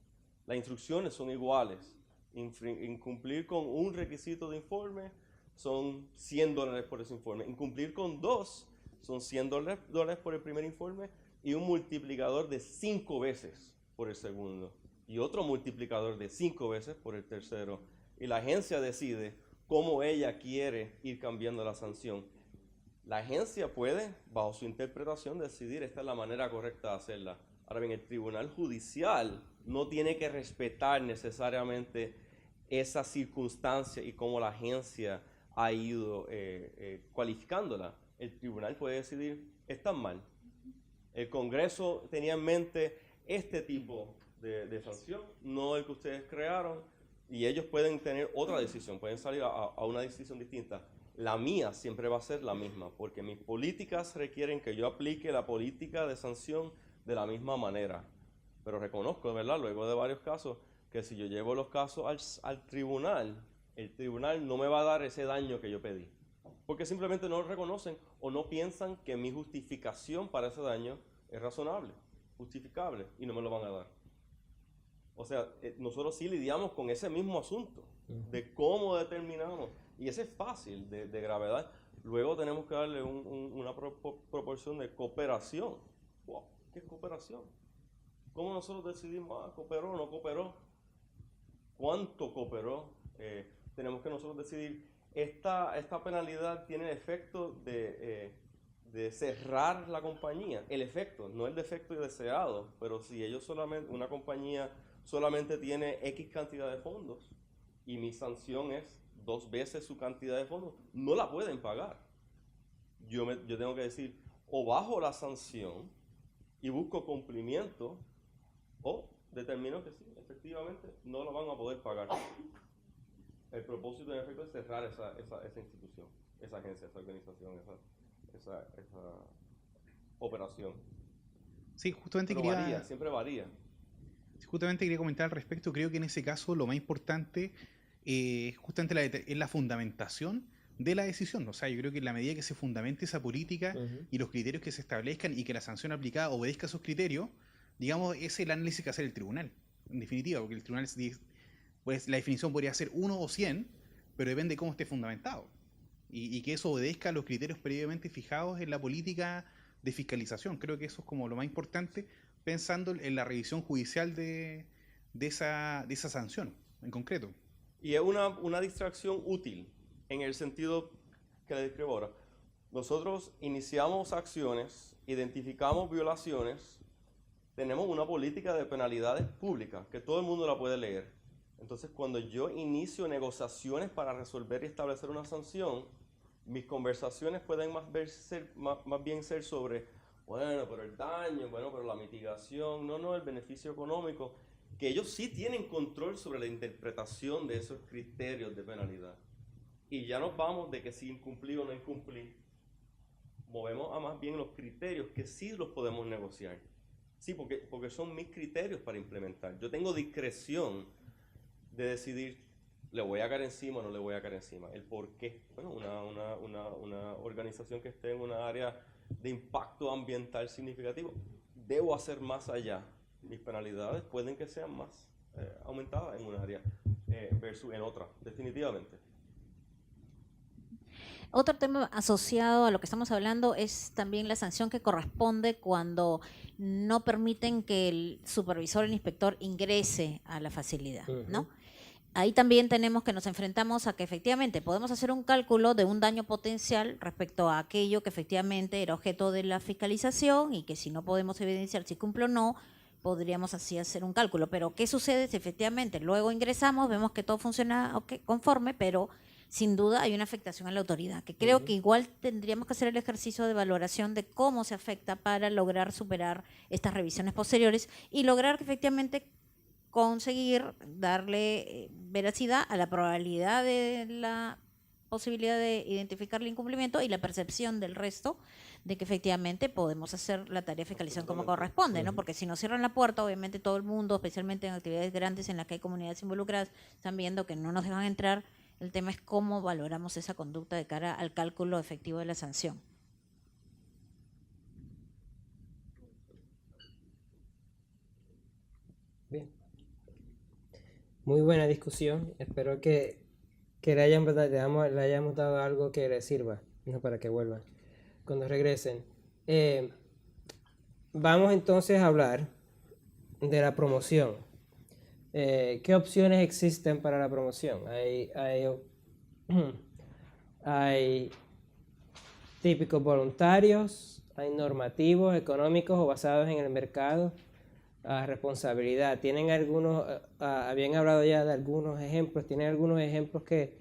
Las instrucciones son iguales. Incumplir con un requisito de informe son $100 por ese informe. Incumplir con 2 son $100 por el primer informe y un multiplicador de 5 veces por el segundo y otro multiplicador de 5 veces por el tercero. Y la agencia decide cómo ella quiere ir cambiando la sanción. La agencia puede, bajo su interpretación, decidir esta es la manera correcta de hacerla. Ahora bien, el tribunal judicial no tiene que respetar necesariamente esa circunstancia y cómo la agencia ha ido cualificándola. El tribunal puede decidir, están mal. El Congreso tenía en mente este tipo de sanción, no el que ustedes crearon, y ellos pueden tener otra decisión, pueden salir a una decisión distinta. La mía siempre va a ser la misma, porque mis políticas requieren que yo aplique la política de sanción de la misma manera. Pero reconozco, de verdad, luego de varios casos, que si yo llevo los casos al tribunal, el tribunal no me va a dar ese daño que yo pedí. Porque simplemente no lo reconocen o no piensan que mi justificación para ese daño es razonable, justificable, y no me lo van a dar. O sea, nosotros sí lidiamos con ese mismo asunto, de cómo determinamos, y ese es fácil, de gravedad. Luego tenemos que darle una proporción de cooperación. Wow, ¿qué es cooperación? ¿Cómo nosotros decidimos, cooperó o no cooperó? ¿Cuánto cooperó? Tenemos que nosotros decidir, esta penalidad tiene el efecto de cerrar la compañía. El efecto, no el defecto deseado, pero si una compañía solamente tiene X cantidad de fondos y mi sanción es 2 veces su cantidad de fondos, no la pueden pagar. Yo tengo que decir, o bajo la sanción y busco cumplimiento, o determino que sí, efectivamente no la van a poder pagar. El propósito en efecto es cerrar esa institución, esa agencia, esa organización, esa operación. Sí, justamente pero varía, siempre varía. Justamente quería comentar al respecto. Creo que en ese caso lo más importante justamente es la fundamentación de la decisión. O sea, yo creo que en la medida que se fundamente esa política y los criterios que se establezcan y que la sanción aplicada obedezca a esos criterios, digamos, es el análisis que hace el tribunal, en definitiva, porque el tribunal, pues la definición podría ser 1 o 100, pero depende de cómo esté fundamentado y que eso obedezca a los criterios previamente fijados en la política de fiscalización. Creo que eso es como lo más importante, pensando en la revisión judicial de esa sanción en concreto. Y es una distracción útil en el sentido que le describo ahora. Nosotros iniciamos acciones, identificamos violaciones, tenemos una política de penalidades públicas que todo el mundo la puede leer. Entonces, cuando yo inicio negociaciones para resolver y establecer una sanción, mis conversaciones pueden más bien ser sobre, bueno, pero el daño, bueno, pero la mitigación, no, el beneficio económico, que ellos sí tienen control sobre la interpretación de esos criterios de penalidad. Y ya nos vamos de que si incumplí o no incumplí, movemos a más bien los criterios que sí los podemos negociar. Sí, porque son mis criterios para implementar. Yo tengo discreción de decidir, le voy a caer encima o no le voy a caer encima. El por qué. Bueno, una organización que esté en una área de impacto ambiental significativo, debo hacer más allá. Mis penalidades pueden que sean más aumentadas en un área versus en otra, definitivamente. Otro tema asociado a lo que estamos hablando es también la sanción que corresponde cuando no permiten que el supervisor o el inspector ingrese a la facilidad, ¿no? Ahí también tenemos que nos enfrentamos a que efectivamente podemos hacer un cálculo de un daño potencial respecto a aquello que efectivamente era objeto de la fiscalización y que si no podemos evidenciar si cumple o no, podríamos así hacer un cálculo. Pero ¿qué sucede si efectivamente luego ingresamos, vemos que todo funciona conforme, pero sin duda hay una afectación a la autoridad, que creo que igual tendríamos que hacer el ejercicio de valoración de cómo se afecta para lograr superar estas revisiones posteriores y lograr que efectivamente conseguir darle veracidad a la probabilidad de la posibilidad de identificar el incumplimiento y la percepción del resto de que efectivamente podemos hacer la tarea de fiscalización como corresponde, ¿no? Porque si nos cierran la puerta, obviamente todo el mundo, especialmente en actividades grandes en las que hay comunidades involucradas, están viendo que no nos dejan entrar. El tema es cómo valoramos esa conducta de cara al cálculo efectivo de la sanción. Bien. Muy buena discusión. Espero que le hayamos dado algo que les sirva, no para que vuelvan cuando regresen. Vamos entonces a hablar de la promoción. ¿Qué opciones existen para la promoción? Hay típicos voluntarios, hay normativos, económicos o basados en el mercado. Responsabilidad. ¿Tienen algunos, habían hablado ya de algunos ejemplos? ¿Tienen algunos ejemplos que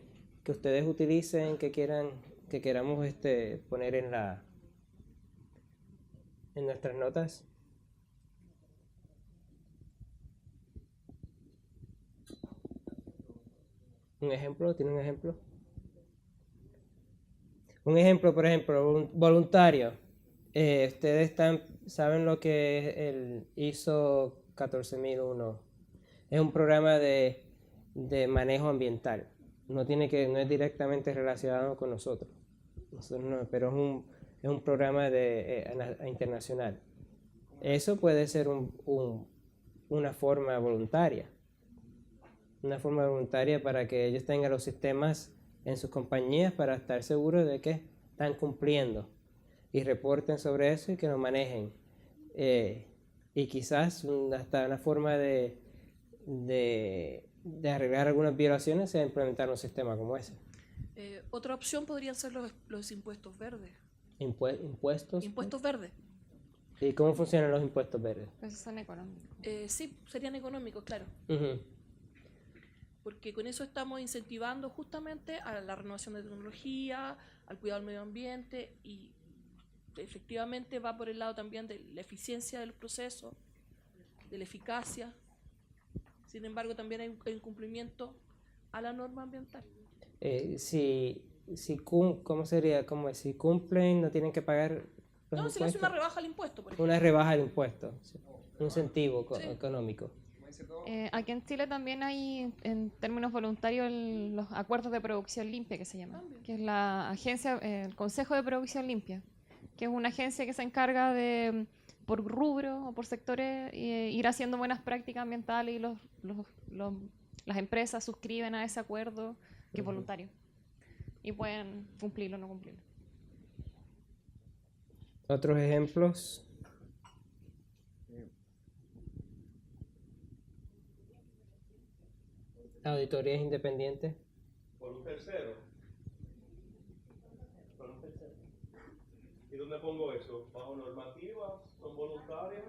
ustedes utilicen, que queramos poner en nuestras notas? ¿Un ejemplo? ¿Tiene un ejemplo? Un ejemplo, por ejemplo, voluntario. Ustedes saben lo que es el ISO 14001. Es un programa de manejo ambiental. No es directamente relacionado con nosotros. Pero es un programa internacional. Eso puede ser una forma voluntaria. Una forma voluntaria para que ellos tengan los sistemas en sus compañías para estar seguros de que están cumpliendo y reporten sobre eso y que lo manejen. Y quizás hasta una forma de arreglar algunas violaciones sea implementar un sistema como ese. Otra opción podrían ser los impuestos verdes. ¿Impuestos? Impuestos verdes. ¿Y cómo funcionan los impuestos verdes? Esos son económicos. Sí, serían económicos, claro. Porque con eso estamos incentivando justamente a la renovación de tecnología, al cuidado del medio ambiente y efectivamente va por el lado también de la eficiencia del proceso, de la eficacia. Sin embargo, también hay un incumplimiento a la norma ambiental. ¿Cómo sería? Si cumplen, no tienen que pagar los impuestos. Se le hace una rebaja al impuesto, por ejemplo. Una rebaja al impuesto, sí. Un incentivo económico. Aquí en Chile también hay, en términos voluntarios, los acuerdos de producción limpia, que se llaman, que es la agencia, el Consejo de Producción Limpia, que es una agencia que se encarga de, por rubro o por sectores, ir haciendo buenas prácticas ambientales y las empresas suscriben a ese acuerdo, que es voluntario, y pueden cumplirlo o no cumplirlo. ¿Otros ejemplos? ¿Auditorías independientes? Por un tercero. ¿Y dónde pongo eso? ¿Bajo normativas? ¿Son voluntarias?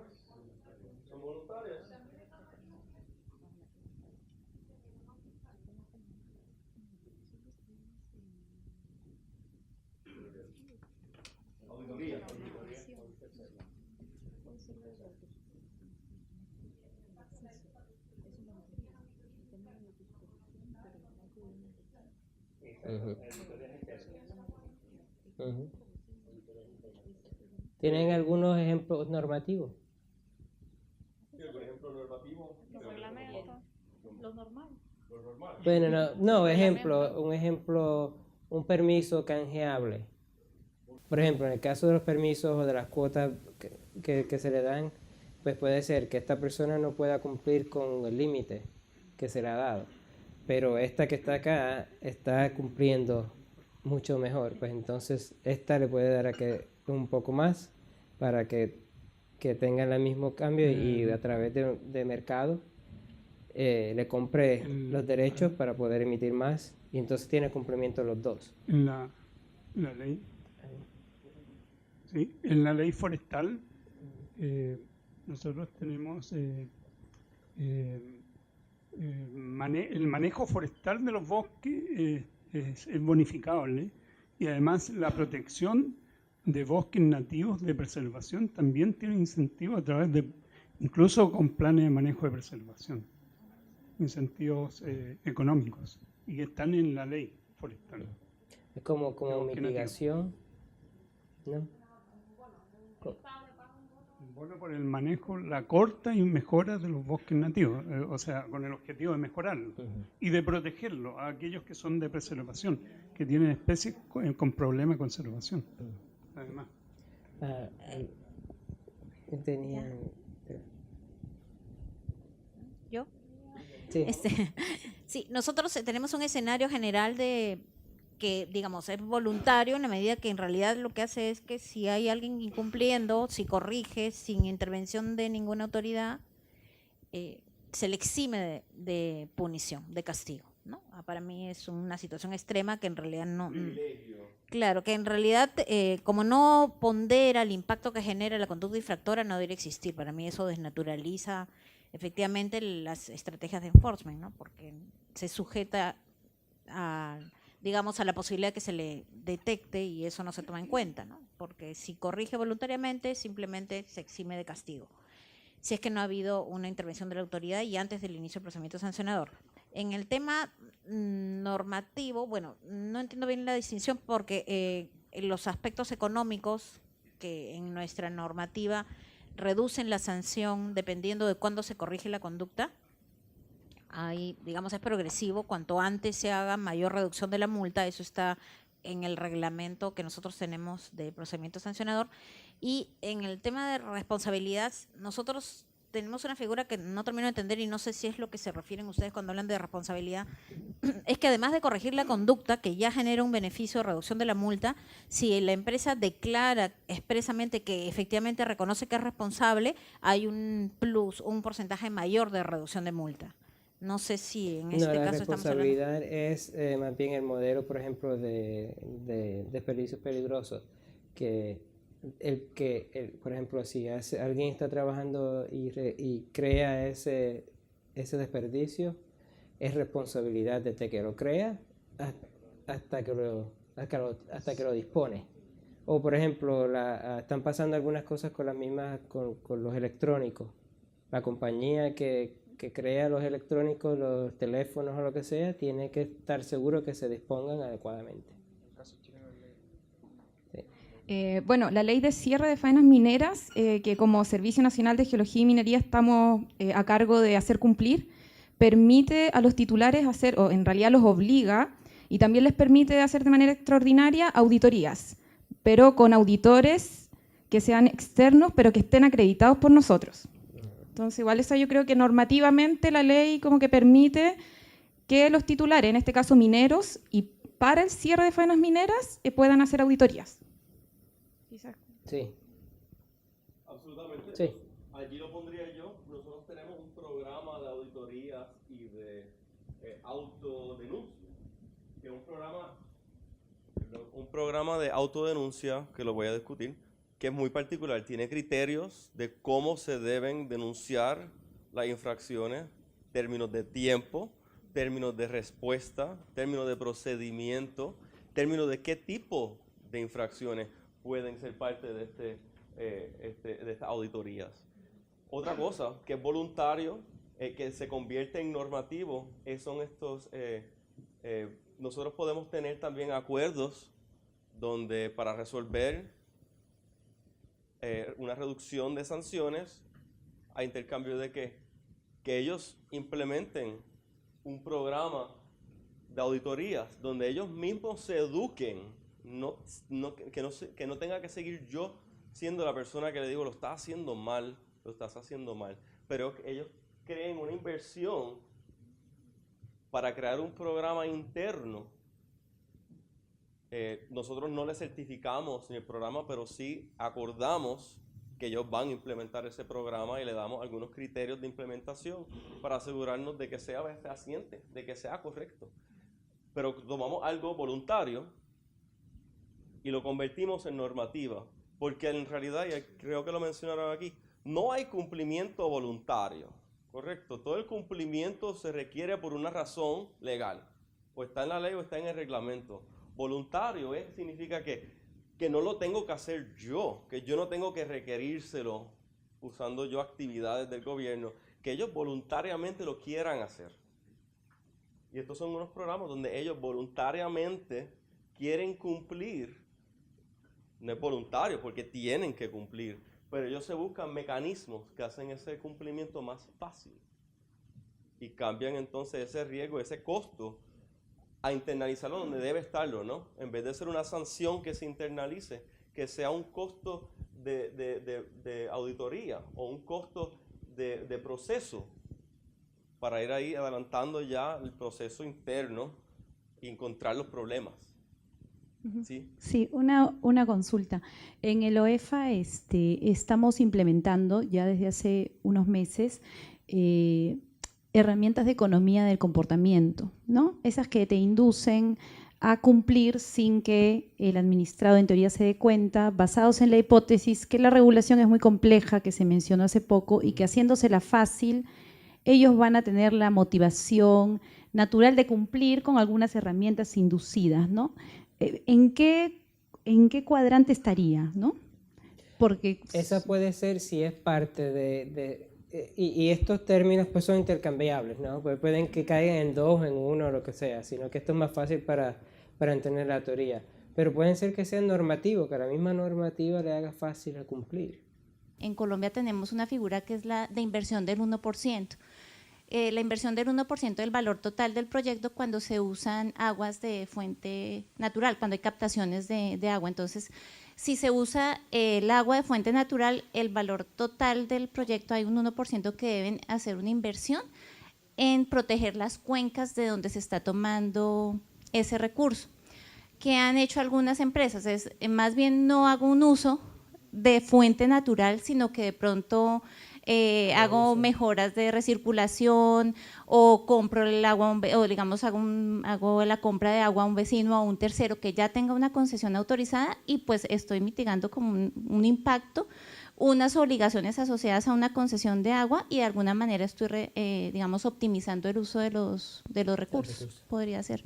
¿Son voluntarias? Auditoría. ¿Tienen algunos ejemplos normativos? reglamento. Lo normal. Bueno, un ejemplo, un permiso canjeable. Por ejemplo, en el caso de los permisos o de las cuotas que se le dan, pues puede ser que esta persona no pueda cumplir con el límite que se le ha dado, pero esta que está acá está cumpliendo mucho mejor, pues entonces esta le puede dar un poco más para que tengan el mismo cambio y a través de mercado le compre los derechos para poder emitir más y entonces tiene cumplimiento los dos. En la ley, sí, en la ley forestal nosotros tenemos el manejo forestal de los bosques es bonificable y además la protección de bosques nativos de preservación también tiene incentivo a través de, incluso con planes de manejo de preservación, incentivos económicos y que están en la ley forestal. Es como mitigación, ¿no? Bono por el manejo, la corta y mejora de los bosques nativos, o sea, con el objetivo de mejorarlo y de protegerlo a aquellos que son de preservación, que tienen especies con problemas de conservación, además. ¿Yo? Sí. Sí, nosotros tenemos un escenario general de que, digamos, es voluntario en la medida que en realidad lo que hace es que si hay alguien incumpliendo, si corrige sin intervención de ninguna autoridad, se le exime de punición, de castigo, ¿no? Para mí es una situación extrema que en realidad no... Claro, que en realidad, como no pondera el impacto que genera la conducta infractora, no debería existir. Para mí eso desnaturaliza efectivamente las estrategias de enforcement, ¿no? Porque se sujeta a, digamos, a la posibilidad que se le detecte y eso no se toma en cuenta, ¿no? Porque si corrige voluntariamente, simplemente se exime de castigo. Si es que no ha habido una intervención de la autoridad y antes del inicio del procedimiento sancionador. En el tema normativo, bueno, no entiendo bien la distinción porque los aspectos económicos que en nuestra normativa reducen la sanción dependiendo de cuándo se corrige la conducta. Ahí, digamos, es progresivo. Cuanto antes se haga, mayor reducción de la multa. Eso está en el reglamento que nosotros tenemos de procedimiento sancionador. Y en el tema de responsabilidad, nosotros tenemos una figura que no termino de entender y no sé si es lo que se refieren ustedes cuando hablan de responsabilidad. Es que además de corregir la conducta, que ya genera un beneficio de reducción de la multa, si la empresa declara expresamente que efectivamente reconoce que es responsable, hay un plus, un porcentaje mayor de reducción de multa. No sé si en este caso estamos hablando... La responsabilidad es más bien el modelo, por ejemplo, de desperdicios peligrosos, por ejemplo, si alguien está trabajando y crea ese desperdicio, es responsabilidad desde que lo crea hasta que lo dispone. O, por ejemplo, están pasando algunas cosas con con los electrónicos. La compañía que crea los electrónicos, los teléfonos o lo que sea, tiene que estar seguro que se dispongan adecuadamente. Bueno, la ley de cierre de faenas mineras, que como Servicio Nacional de Geología y Minería estamos a cargo de hacer cumplir, permite a los titulares hacer, o en realidad los obliga, y también les permite hacer de manera extraordinaria auditorías, pero con auditores que sean externos, pero que estén acreditados por nosotros. Entonces, igual eso yo creo que normativamente la ley como que permite que los titulares, en este caso mineros, y para el cierre de faenas mineras, puedan hacer auditorías. Sí. Absolutamente. Sí. Allí lo pondría yo. Nosotros tenemos un programa de auditorías y de autodenuncia, que es un programa de autodenuncia que lo voy a discutir, que es muy particular. Tiene criterios de cómo se deben denunciar las infracciones, términos de tiempo, términos de respuesta, términos de procedimiento, términos de qué tipo de infracciones pueden ser parte de estas auditorías. Otra cosa que es voluntario, que se convierte en normativo, son estos, nosotros podemos tener también acuerdos donde para resolver una reducción de sanciones a intercambio de ¿qué? que ellos implementen un programa de auditorías donde ellos mismos se eduquen, que no tenga que seguir yo siendo la persona que le digo, lo estás haciendo mal, pero que ellos creen una inversión para crear un programa interno. Nosotros no les certificamos ni el programa, pero sí acordamos que ellos van a implementar ese programa y le damos algunos criterios de implementación para asegurarnos de que sea fehaciente, de que sea correcto. Pero tomamos algo voluntario y lo convertimos en normativa, porque en realidad, y creo que lo mencionaron aquí, no hay cumplimiento voluntario, ¿correcto? Todo el cumplimiento se requiere por una razón legal, o está en la ley o está en el reglamento. Voluntario significa que no lo tengo que hacer yo, que yo no tengo que requerírselo usando yo actividades del gobierno, que ellos voluntariamente lo quieran hacer. Y estos son unos programas donde ellos voluntariamente quieren cumplir. No es voluntario porque tienen que cumplir, pero ellos se buscan mecanismos que hacen ese cumplimiento más fácil y cambian entonces ese riesgo, ese costo, a internalizarlo donde debe estarlo, ¿no? En vez de ser una sanción que se internalice, que sea un costo de auditoría o un costo de proceso para ir ahí adelantando ya el proceso interno y encontrar los problemas. ¿Sí? Sí, una consulta. En el OEFA estamos implementando ya desde hace unos meses herramientas de economía del comportamiento, ¿no? Esas que te inducen a cumplir sin que el administrado en teoría se dé cuenta, basados en la hipótesis que la regulación es muy compleja, que se mencionó hace poco, y que haciéndosela fácil, ellos van a tener la motivación natural de cumplir con algunas herramientas inducidas, ¿no? ¿En qué cuadrante estaría, no? Porque esa puede ser si es parte y estos términos pues son intercambiables, ¿no? Pues pueden que caigan en dos, en uno, o lo que sea, sino que esto es más fácil para entender la teoría. Pero pueden ser que sean normativos, que la misma normativa le haga fácil a cumplir. En Colombia tenemos una figura que es la de inversión del 1%. La inversión del 1% del valor total del proyecto cuando se usan aguas de fuente natural, cuando hay captaciones de agua. Entonces, si se usa el agua de fuente natural, el valor total del proyecto, hay un 1% que deben hacer una inversión en proteger las cuencas de donde se está tomando ese recurso. ¿Qué han hecho algunas empresas? Es más bien no hago un uso de fuente natural, sino que de pronto hago mejoras de recirculación o compro el agua, o digamos hago la compra de agua a un vecino o a un tercero que ya tenga una concesión autorizada, y pues estoy mitigando como un impacto, unas obligaciones asociadas a una concesión de agua, y de alguna manera estoy digamos optimizando el uso de los recursos. Podría ser.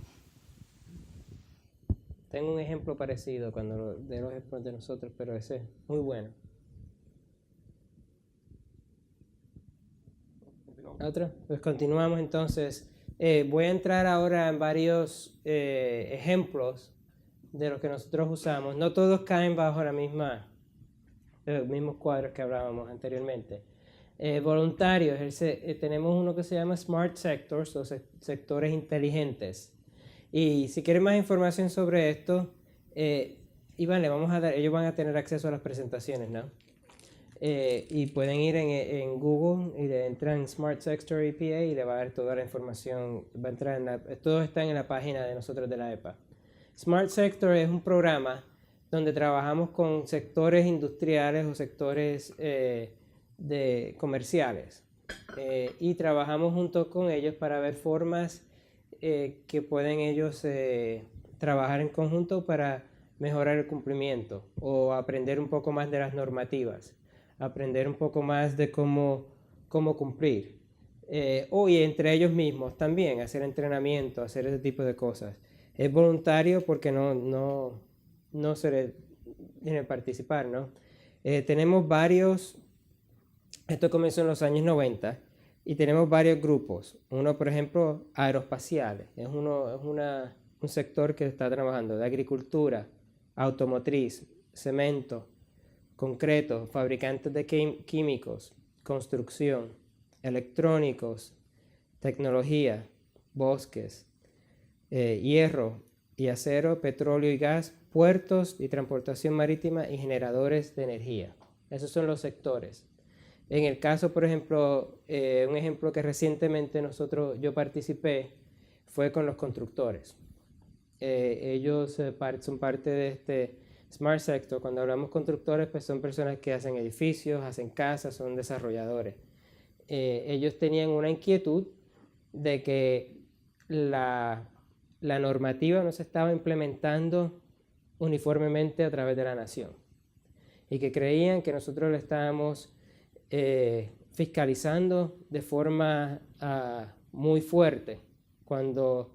Tengo un ejemplo parecido de los ejemplos de nosotros, pero ese es muy bueno. ¿Otro? Pues continuamos entonces. Voy a entrar ahora en varios ejemplos de los que nosotros usamos. No todos caen bajo los mismos cuadros que hablábamos anteriormente. Voluntarios, tenemos uno que se llama Smart Sectors, o sectores inteligentes. Y si quieren más información sobre esto, Iván, ellos van a tener acceso a las presentaciones, ¿no? Y pueden ir en Google y le entran Smart Sector EPA y le va a dar toda la información. Va a entrar todo está en la página de nosotros de la EPA. Smart Sector es un programa donde trabajamos con sectores industriales o sectores comerciales y trabajamos junto con ellos para ver formas que pueden ellos trabajar en conjunto para mejorar el cumplimiento o aprender un poco más de las normativas, aprender un poco más de cómo cumplir. Y entre ellos mismos también, hacer entrenamiento, hacer ese tipo de cosas. Es voluntario porque no se le tiene que participar, ¿no? Tenemos esto comenzó en los años 90, y tenemos varios grupos. Uno, por ejemplo, aeroespaciales. Es un sector que está trabajando de agricultura, automotriz, cemento, concreto, fabricantes de químicos, construcción. electrónicos, tecnología, bosques, hierro y acero, petróleo y gas, puertos y transportación marítima y generadores de energía. Esos son los sectores. En el caso, por ejemplo, un ejemplo que recientemente yo participé fue con los constructores. Ellos son parte de este Smart Sector. Cuando hablamos constructores, pues son personas que hacen edificios, hacen casas, son desarrolladores. Ellos tenían una inquietud de que la normativa no se estaba implementando uniformemente a través de la nación y que creían que nosotros le estábamos fiscalizando de forma muy fuerte cuando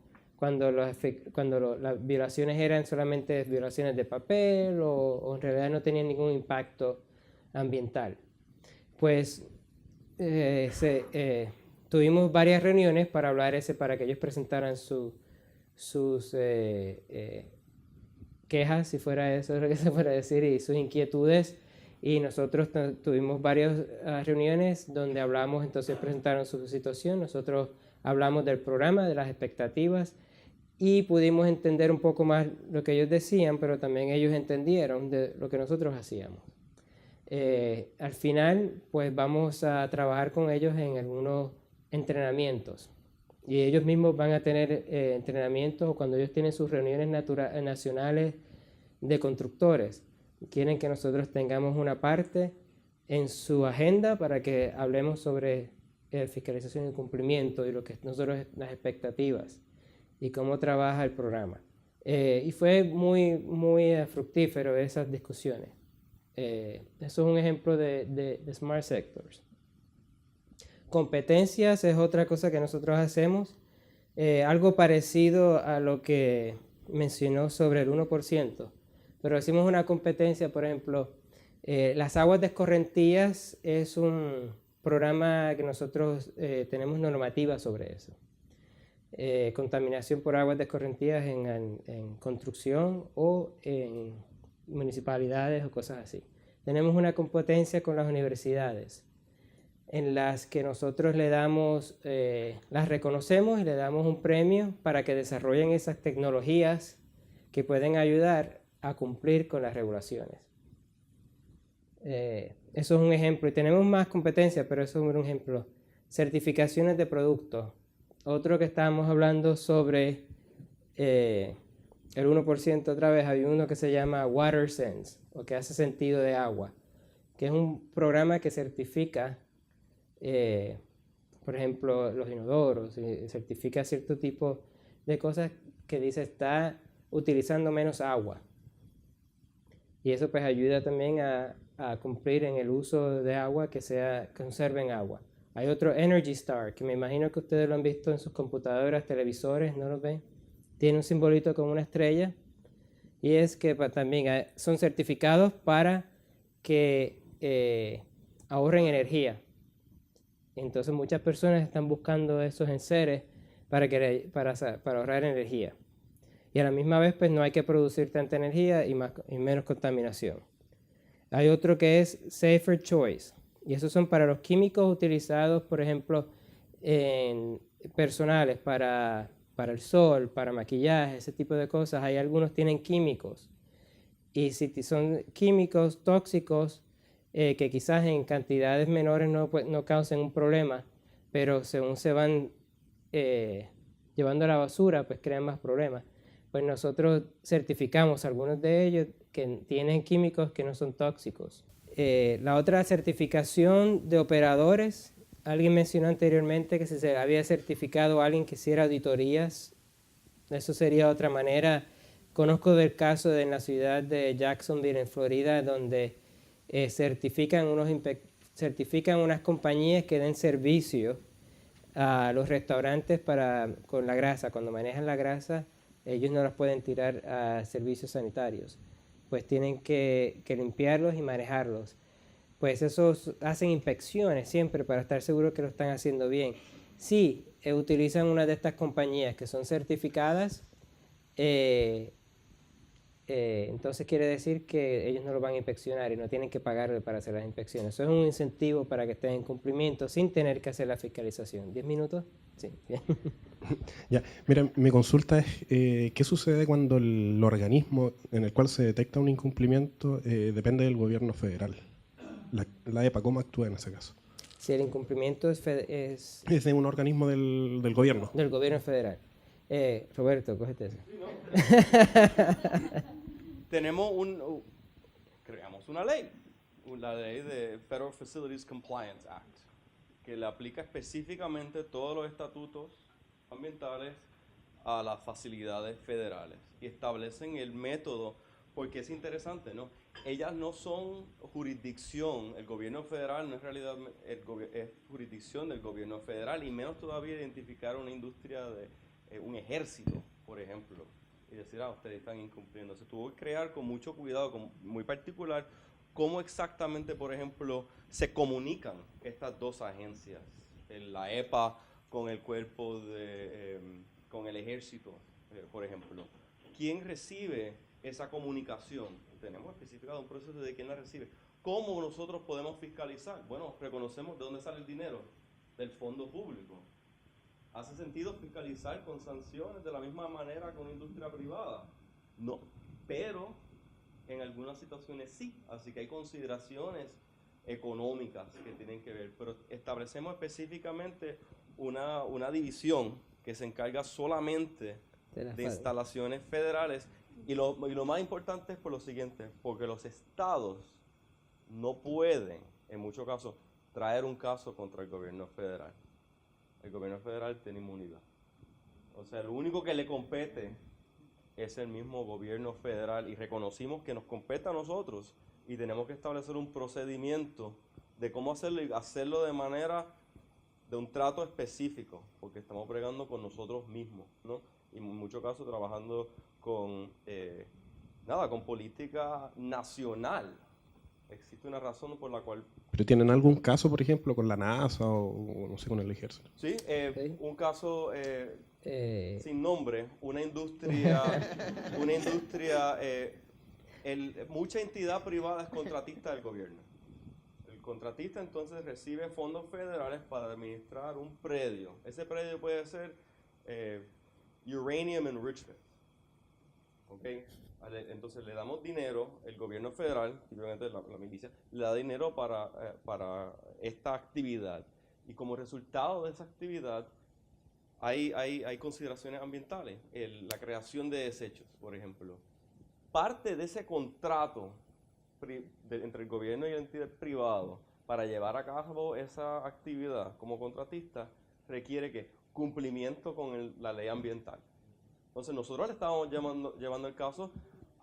las violaciones eran solamente violaciones de papel o en realidad no tenían ningún impacto ambiental. Pues tuvimos varias reuniones para hablar para que ellos presentaran sus quejas, si fuera eso lo que se fuera a decir, y sus inquietudes. Y nosotros tuvimos varias reuniones donde hablamos, entonces presentaron su situación, nosotros hablamos del programa, de las expectativas, y pudimos entender un poco más lo que ellos decían, pero también ellos entendieron de lo que nosotros hacíamos. Al final, pues vamos a trabajar con ellos en algunos entrenamientos, y ellos mismos van a tener entrenamientos, o cuando ellos tienen sus reuniones nacionales de constructores, quieren que nosotros tengamos una parte en su agenda para que hablemos sobre fiscalización y cumplimiento y lo que nosotros, las expectativas y cómo trabaja el programa. Y fue muy fructífero esas discusiones. Eso es un ejemplo de Smart Sectors. Competencias es otra cosa que nosotros hacemos, algo parecido a lo que mencionó sobre el 1%. Pero hicimos una competencia, por ejemplo, las aguas de escorrentías es un programa que nosotros tenemos normativa sobre eso. Contaminación por aguas de escorrentías en construcción o en municipalidades o cosas así. Tenemos una competencia con las universidades en las que nosotros las reconocemos y le damos un premio para que desarrollen esas tecnologías que pueden ayudar a cumplir con las regulaciones. Eso es un ejemplo, y tenemos más competencias, pero eso es un ejemplo. Certificaciones de productos. Otro que estábamos hablando sobre el 1% otra vez, había uno que se llama WaterSense, o que hace sentido de agua, que es un programa que certifica, por ejemplo, los inodoros, y certifica cierto tipo de cosas que dice está utilizando menos agua. Y eso pues ayuda también a cumplir en el uso de agua, que conserven agua. Hay otro Energy Star, que me imagino que ustedes lo han visto en sus computadoras, televisores, ¿no lo ven? Tiene un simbolito como una estrella. Y es que también son certificados para que ahorren energía. Entonces muchas personas están buscando esos enseres para ahorrar energía. Y a la misma vez pues no hay que producir tanta energía y menos contaminación. Hay otro que es Safer Choice, y esos son para los químicos utilizados, por ejemplo, en personales para el sol, para maquillaje, ese tipo de cosas. Hay algunos tienen químicos, y si son químicos tóxicos que quizás en cantidades menores no causen un problema, pero según se van llevando a la basura, pues crean más problemas. Pues nosotros certificamos algunos de ellos que tienen químicos que no son tóxicos. La otra certificación de operadores, alguien mencionó anteriormente que si se había certificado a alguien que hiciera auditorías, eso sería otra manera. Conozco del caso en la ciudad de Jacksonville, en Florida, donde certifican unas compañías que den servicio a los restaurantes con la grasa. Cuando manejan la grasa, ellos no las pueden tirar a servicios sanitarios, pues tienen que limpiarlos y manejarlos. Pues esos hacen inspecciones siempre para estar seguros que lo están haciendo bien. Si utilizan una de estas compañías que son certificadas, Entonces quiere decir que ellos no lo van a inspeccionar y no tienen que pagarle para hacer las inspecciones. Eso es un incentivo para que estén en cumplimiento sin tener que hacer la fiscalización. ¿10 minutos? Sí, bien. Ya, mira, mi consulta es, ¿qué sucede cuando el organismo en el cual se detecta un incumplimiento depende del gobierno federal? La EPA, ¿cómo actúa en ese caso? Si el incumplimiento es de un organismo del gobierno. Del gobierno federal. Roberto, cógete eso. Creamos una ley, la ley de Federal Facilities Compliance Act, que le aplica específicamente todos los estatutos ambientales a las facilidades federales y establecen el método, porque es interesante, ¿no? Ellas no son jurisdicción, el gobierno federal no es realidad, es jurisdicción del gobierno federal, y menos todavía identificar una industria de un ejército, por ejemplo, y decir, ustedes están incumpliendo. Se tuvo que crear con mucho cuidado, muy particular, cómo exactamente, por ejemplo, se comunican estas dos agencias, la EPA con el cuerpo con el ejército, por ejemplo. ¿Quién recibe esa comunicación? Tenemos especificado un proceso de quién la recibe. ¿Cómo nosotros podemos fiscalizar? Bueno, reconocemos de dónde sale el dinero, del fondo público. ¿Hace sentido fiscalizar con sanciones de la misma manera que una industria privada? No, pero en algunas situaciones sí, así que hay consideraciones económicas que tienen que ver, pero establecemos específicamente una división que se encarga solamente de instalaciones federales, y lo más importante es por lo siguiente, porque los estados no pueden, en muchos casos, traer un caso contra el gobierno federal. El gobierno federal tiene inmunidad. O sea, lo único que le compete es el mismo gobierno federal, y reconocimos que nos compete a nosotros y tenemos que establecer un procedimiento de cómo hacerlo, y hacerlo de manera de un trato específico, porque estamos bregando con nosotros mismos, ¿no? Y en muchos casos trabajando con política nacional. Existe una razón por la cual... ¿Pero tienen algún caso, por ejemplo, con la NASA o no sé, con el ejército? Sí, un caso sin nombre, una industria, mucha entidad privada es contratista del gobierno. El contratista entonces recibe fondos federales para administrar un predio. Ese predio puede ser uranium enrichment. ¿Okay? Entonces le damos dinero, el gobierno federal, simplemente la milicia, le da dinero para esta actividad. Y como resultado de esa actividad hay consideraciones ambientales, la creación de desechos, por ejemplo. Parte de ese contrato entre el gobierno y la entidad privada para llevar a cabo esa actividad como contratista requiere que cumplimiento con la ley ambiental. Entonces nosotros le estábamos llevando el caso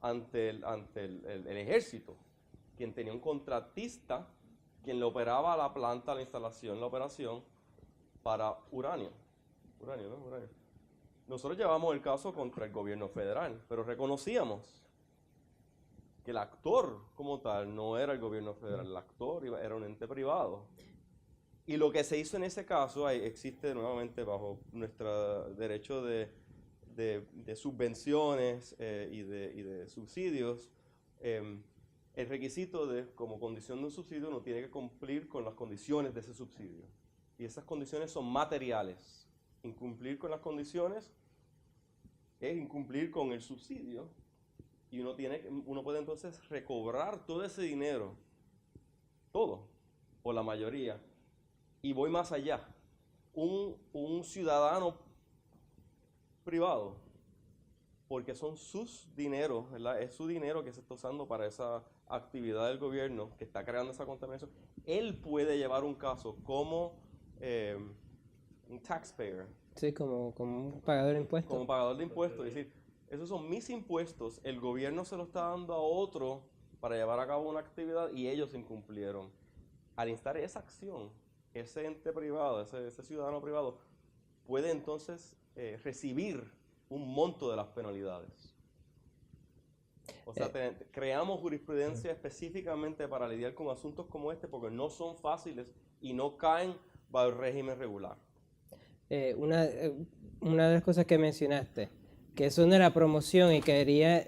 ante el ejército, quien tenía un contratista, quien le operaba la planta, la instalación, la operación para uranio. Nosotros llevamos el caso contra el gobierno federal, pero reconocíamos que el actor como tal no era el gobierno federal, el actor era un ente privado. Y lo que se hizo en ese caso, existe nuevamente bajo nuestro derecho de subvenciones y de subsidios, el requisito de, como condición de un subsidio, uno tiene que cumplir con las condiciones de ese subsidio. Y esas condiciones son materiales. Incumplir con las condiciones es incumplir con el subsidio, y uno puede entonces recobrar todo ese dinero, todo, o la mayoría. Y voy más allá. Un ciudadano privado, porque son sus dineros, ¿verdad? Es su dinero que se está usando para esa actividad del gobierno que está creando esa contaminación. Él puede llevar un caso como un taxpayer. Sí, como un pagador de impuestos. Como pagador de impuestos. Es decir, esos son mis impuestos, el gobierno se lo está dando a otro para llevar a cabo una actividad y ellos incumplieron. Al instar esa acción, ese ente privado, ese ciudadano privado, puede entonces recibir un monto de las penalidades. O sea, creamos jurisprudencia específicamente para lidiar con asuntos como este, porque no son fáciles y no caen bajo el régimen regular. Una de las cosas que mencionaste, que eso no es la promoción y caería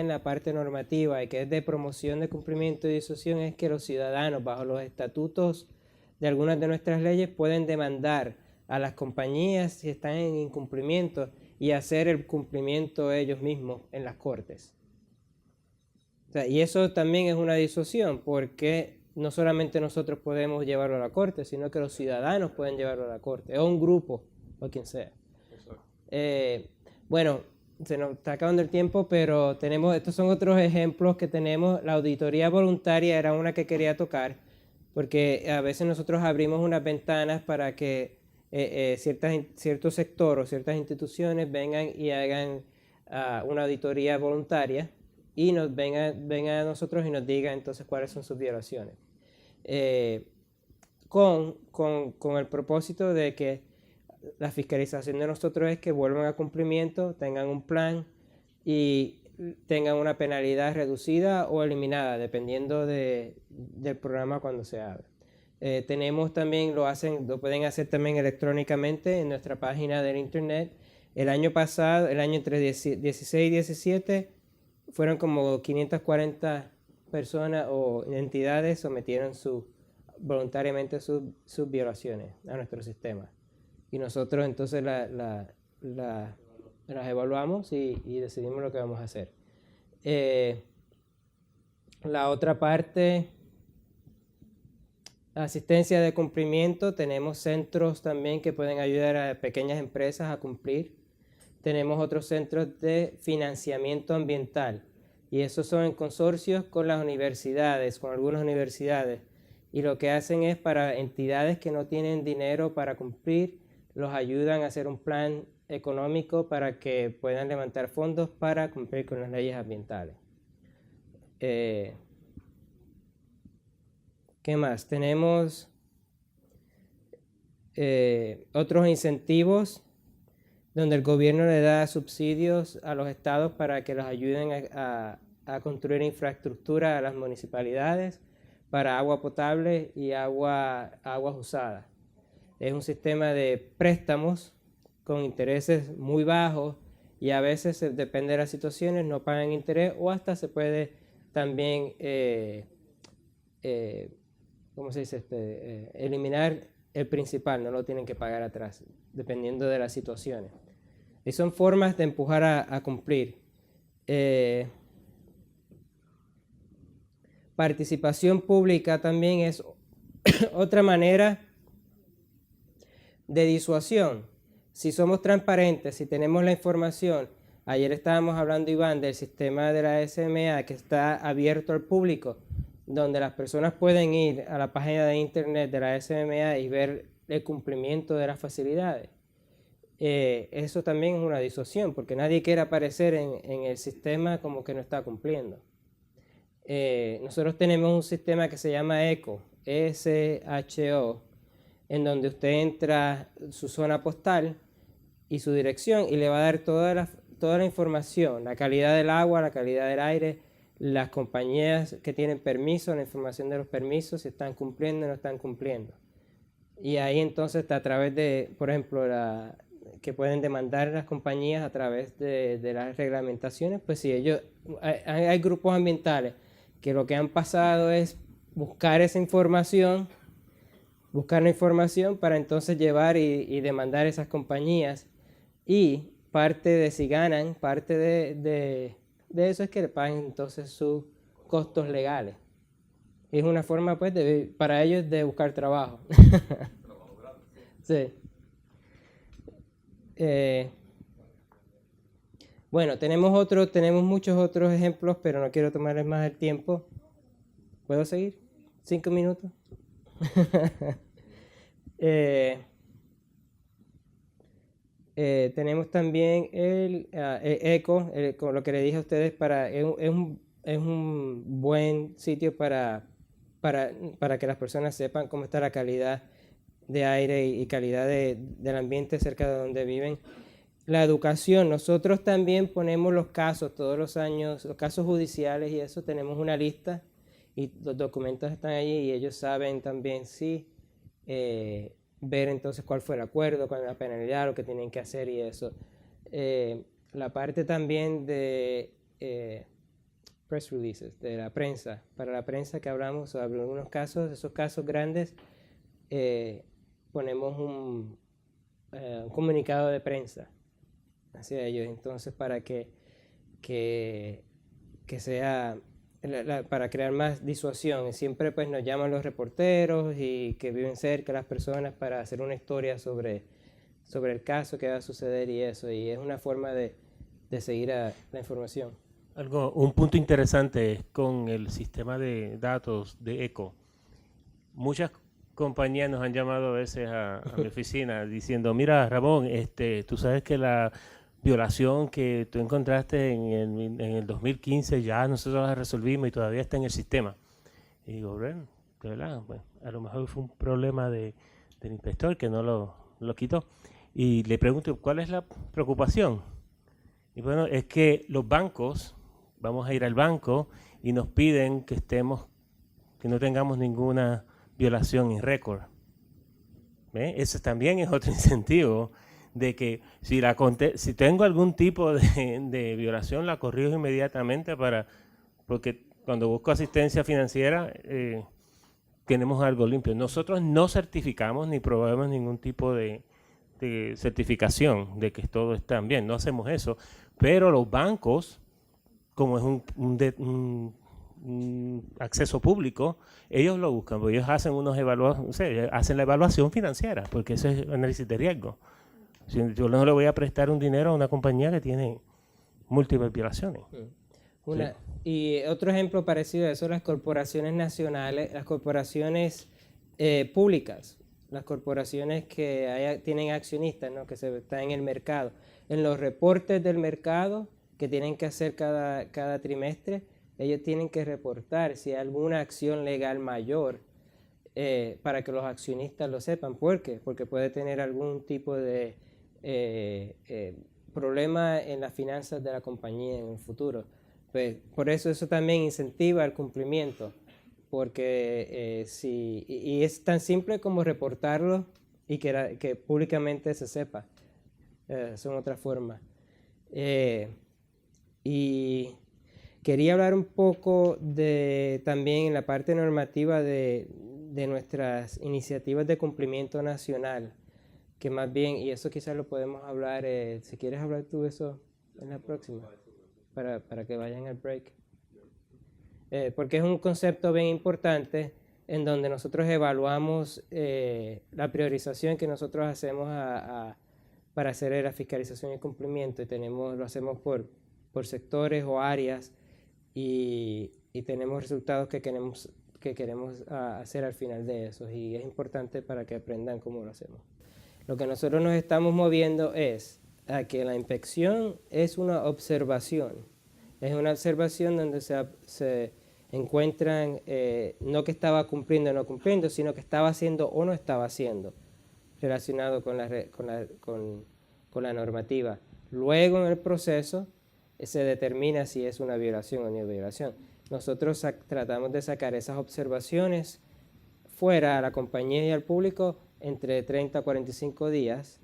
en la parte normativa y que es de promoción de cumplimiento y disuasión, es que los ciudadanos, bajo los estatutos de algunas de nuestras leyes, pueden demandar a las compañías si están en incumplimiento y hacer el cumplimiento ellos mismos en las cortes. O sea, y eso también es una disuasión, porque no solamente nosotros podemos llevarlo a la corte, sino que los ciudadanos pueden llevarlo a la corte, o un grupo, o quien sea. Bueno, se nos está acabando el tiempo, pero estos son otros ejemplos que tenemos. La auditoría voluntaria era una que quería tocar, porque a veces nosotros abrimos unas ventanas para que ciertos sectores o ciertas instituciones vengan y hagan una auditoría voluntaria y vengan a nosotros y nos digan entonces cuáles son sus violaciones. Con el propósito de que la fiscalización de nosotros es que vuelvan a cumplimiento, tengan un plan y tengan una penalidad reducida o eliminada, dependiendo del programa cuando se abra. Tenemos también, lo pueden hacer también electrónicamente en nuestra página del internet. El año pasado, el año entre 16 y 17, fueron como 540 personas o entidades sometieron voluntariamente sus violaciones a nuestro sistema. Y nosotros entonces las evaluamos y decidimos lo que vamos a hacer. La otra parte, asistencia de cumplimiento, tenemos centros también que pueden ayudar a pequeñas empresas a cumplir. Tenemos otros centros de financiamiento ambiental y esos son en consorcios con las universidades, con algunas universidades. Y lo que hacen es para entidades que no tienen dinero para cumplir, los ayudan a hacer un plan económico para que puedan levantar fondos para cumplir con las leyes ambientales. ¿Qué más? Tenemos otros incentivos donde el gobierno le da subsidios a los estados para que los ayuden a construir infraestructura a las municipalidades para agua potable y aguas usadas. Es un sistema de préstamos con intereses muy bajos y a veces, depende de las situaciones, no pagan interés o hasta se puede también ¿cómo se dice? Eliminar el principal, no lo tienen que pagar atrás, dependiendo de las situaciones. Y son formas de empujar a cumplir. Participación pública también es otra manera de disuasión. Si somos transparentes, si tenemos la información, ayer estábamos hablando, Iván, del sistema de la SMA que está abierto al público, donde las personas pueden ir a la página de internet de la SMA y ver el cumplimiento de las facilidades. Eso también es una disuasión, porque nadie quiere aparecer en el sistema como que no está cumpliendo. Nosotros tenemos un sistema que se llama ECHO, ESHO, en donde usted entra su zona postal y su dirección y le va a dar toda la información, la calidad del agua, la calidad del aire, las compañías que tienen permiso, la información de los permisos, si están cumpliendo o no están cumpliendo. Y ahí entonces a través de, por ejemplo, que pueden demandar las compañías a través de las reglamentaciones, pues si hay grupos ambientales que lo que han pasado es buscar esa información, buscar la información para entonces llevar y demandar esas compañías, y parte de si ganan, parte de eso es que le paguen entonces sus costos legales. Es una forma pues para ellos de buscar trabajo. Sí. Bueno, tenemos muchos otros ejemplos, pero no quiero tomarles más el tiempo. ¿Puedo seguir? 5 minutos. Tenemos también el ECHO, como lo que le dije a ustedes, es un buen sitio para que las personas sepan cómo está la calidad de aire y calidad del ambiente cerca de donde viven. La educación, nosotros también ponemos los casos todos los años, los casos judiciales y eso, tenemos una lista y los documentos están allí y ellos saben también ver entonces cuál fue el acuerdo, cuál es la penalidad, lo que tienen que hacer y eso. la parte también de press releases, de la prensa, para la prensa que hablamos sobre algunos casos, esos casos grandes, ponemos un comunicado de prensa hacia ellos, entonces para que sea, para crear más disuasión. Siempre pues nos llaman los reporteros y que viven cerca las personas para hacer una historia sobre el caso que va a suceder y eso, y es una forma de seguir la información. Un punto interesante es con el sistema de datos de ECO. Muchas compañías nos han llamado a veces a mi oficina diciendo, mira Ramón, tú sabes que la violación que tú encontraste en el 2015 ya nosotros la resolvimos y todavía está en el sistema. Y digo, bueno, de verdad, bueno, a lo mejor fue un problema del inspector que no lo quitó. Y le pregunto, ¿cuál es la preocupación? Y bueno, es que los bancos, vamos a ir al banco y nos piden que no tengamos ninguna violación en récord. Ese también es otro incentivo de que si tengo algún tipo de violación, la corrijo inmediatamente porque cuando busco asistencia financiera tenemos algo limpio. Nosotros no certificamos ni proveemos ningún tipo de certificación de que todo está bien, no hacemos eso, pero los bancos, como es un acceso público, ellos lo buscan, porque ellos hacen hacen la evaluación financiera, porque eso es análisis de riesgo. Yo no le voy a prestar un dinero a una compañía que tiene múltiples violaciones. Y otro ejemplo parecido a eso, las corporaciones nacionales, las corporaciones públicas, las corporaciones que tienen accionistas, ¿no? Que están en el mercado. En los reportes del mercado que tienen que hacer cada trimestre, ellos tienen que reportar si hay alguna acción legal mayor para que los accionistas lo sepan. ¿Por qué? Porque puede tener algún tipo de problema en las finanzas de la compañía en el futuro. Pues, por eso también incentiva el cumplimiento, porque y es tan simple como reportarlo y que públicamente se sepa. Son otras formas. Y quería hablar un poco también en la parte normativa de nuestras iniciativas de cumplimiento nacional, que más bien, y eso quizás lo podemos hablar, si quieres hablar tú eso en la próxima, para que vayan al break. Porque es un concepto bien importante en donde nosotros evaluamos la priorización que nosotros hacemos para hacer la fiscalización y cumplimiento, y lo hacemos por sectores o áreas, y tenemos resultados que queremos hacer al final de eso, y es importante para que aprendan cómo lo hacemos. Lo que nosotros nos estamos moviendo es a que la inspección es una observación. Es una observación donde se encuentran no que estaba cumpliendo o no cumpliendo, sino que estaba haciendo o no estaba haciendo, relacionado con la normativa. Luego en el proceso se determina si es una violación o no violación. Nosotros tratamos de sacar esas observaciones fuera a la compañía y al público entre 30 a 45 días,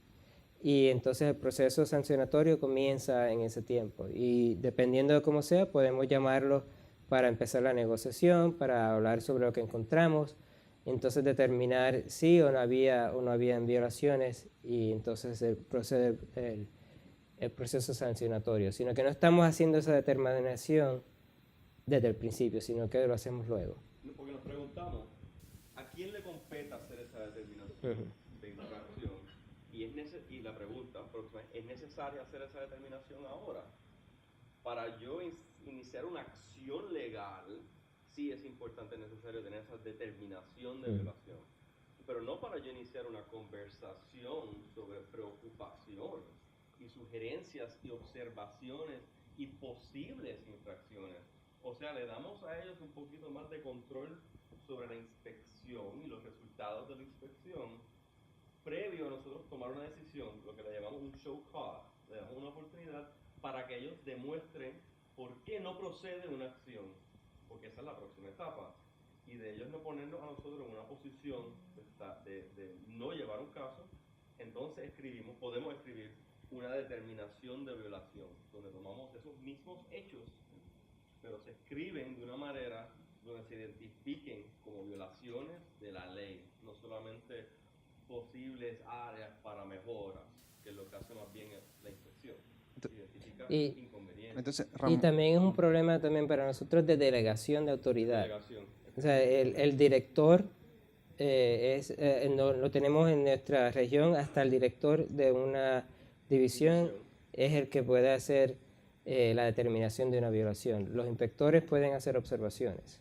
y entonces el proceso sancionatorio comienza en ese tiempo, y dependiendo de cómo sea podemos llamarlo para empezar la negociación, para hablar sobre lo que encontramos, entonces determinar si o no habían violaciones, y entonces procede el proceso sancionatorio, sino que no estamos haciendo esa determinación desde el principio, sino que lo hacemos luego. Porque nos preguntamos, ¿a quién le compete hacer esa determinación de infracción? Y la pregunta próxima, ¿es necesario hacer esa determinación ahora? Para yo iniciar una acción legal, sí es importante, necesario tener esa determinación de violación. Pero no para yo iniciar una conversación sobre preocupaciones y sugerencias y observaciones y posibles infracciones. O sea, le damos a ellos un poquito más de control sobre la inspección y los resultados de la inspección previo a nosotros tomar una decisión, lo que le llamamos un show cause. Le damos una oportunidad para que ellos demuestren por qué no procede una acción, porque esa es la próxima etapa, y de ellos no ponernos a nosotros en una posición de no llevar un caso. Entonces podemos escribir una determinación de violación, donde tomamos esos mismos hechos, pero se escriben de una manera donde se identifiquen como violaciones de la ley, no solamente posibles áreas para mejoras, que es lo que hace más bien la inspección. Identifica inconvenientes. Entonces, Y también es un problema también para nosotros de delegación de autoridad. O sea, el director lo tenemos en nuestra región, hasta el director de una división es el que puede hacer la determinación de una violación. Los inspectores pueden hacer observaciones.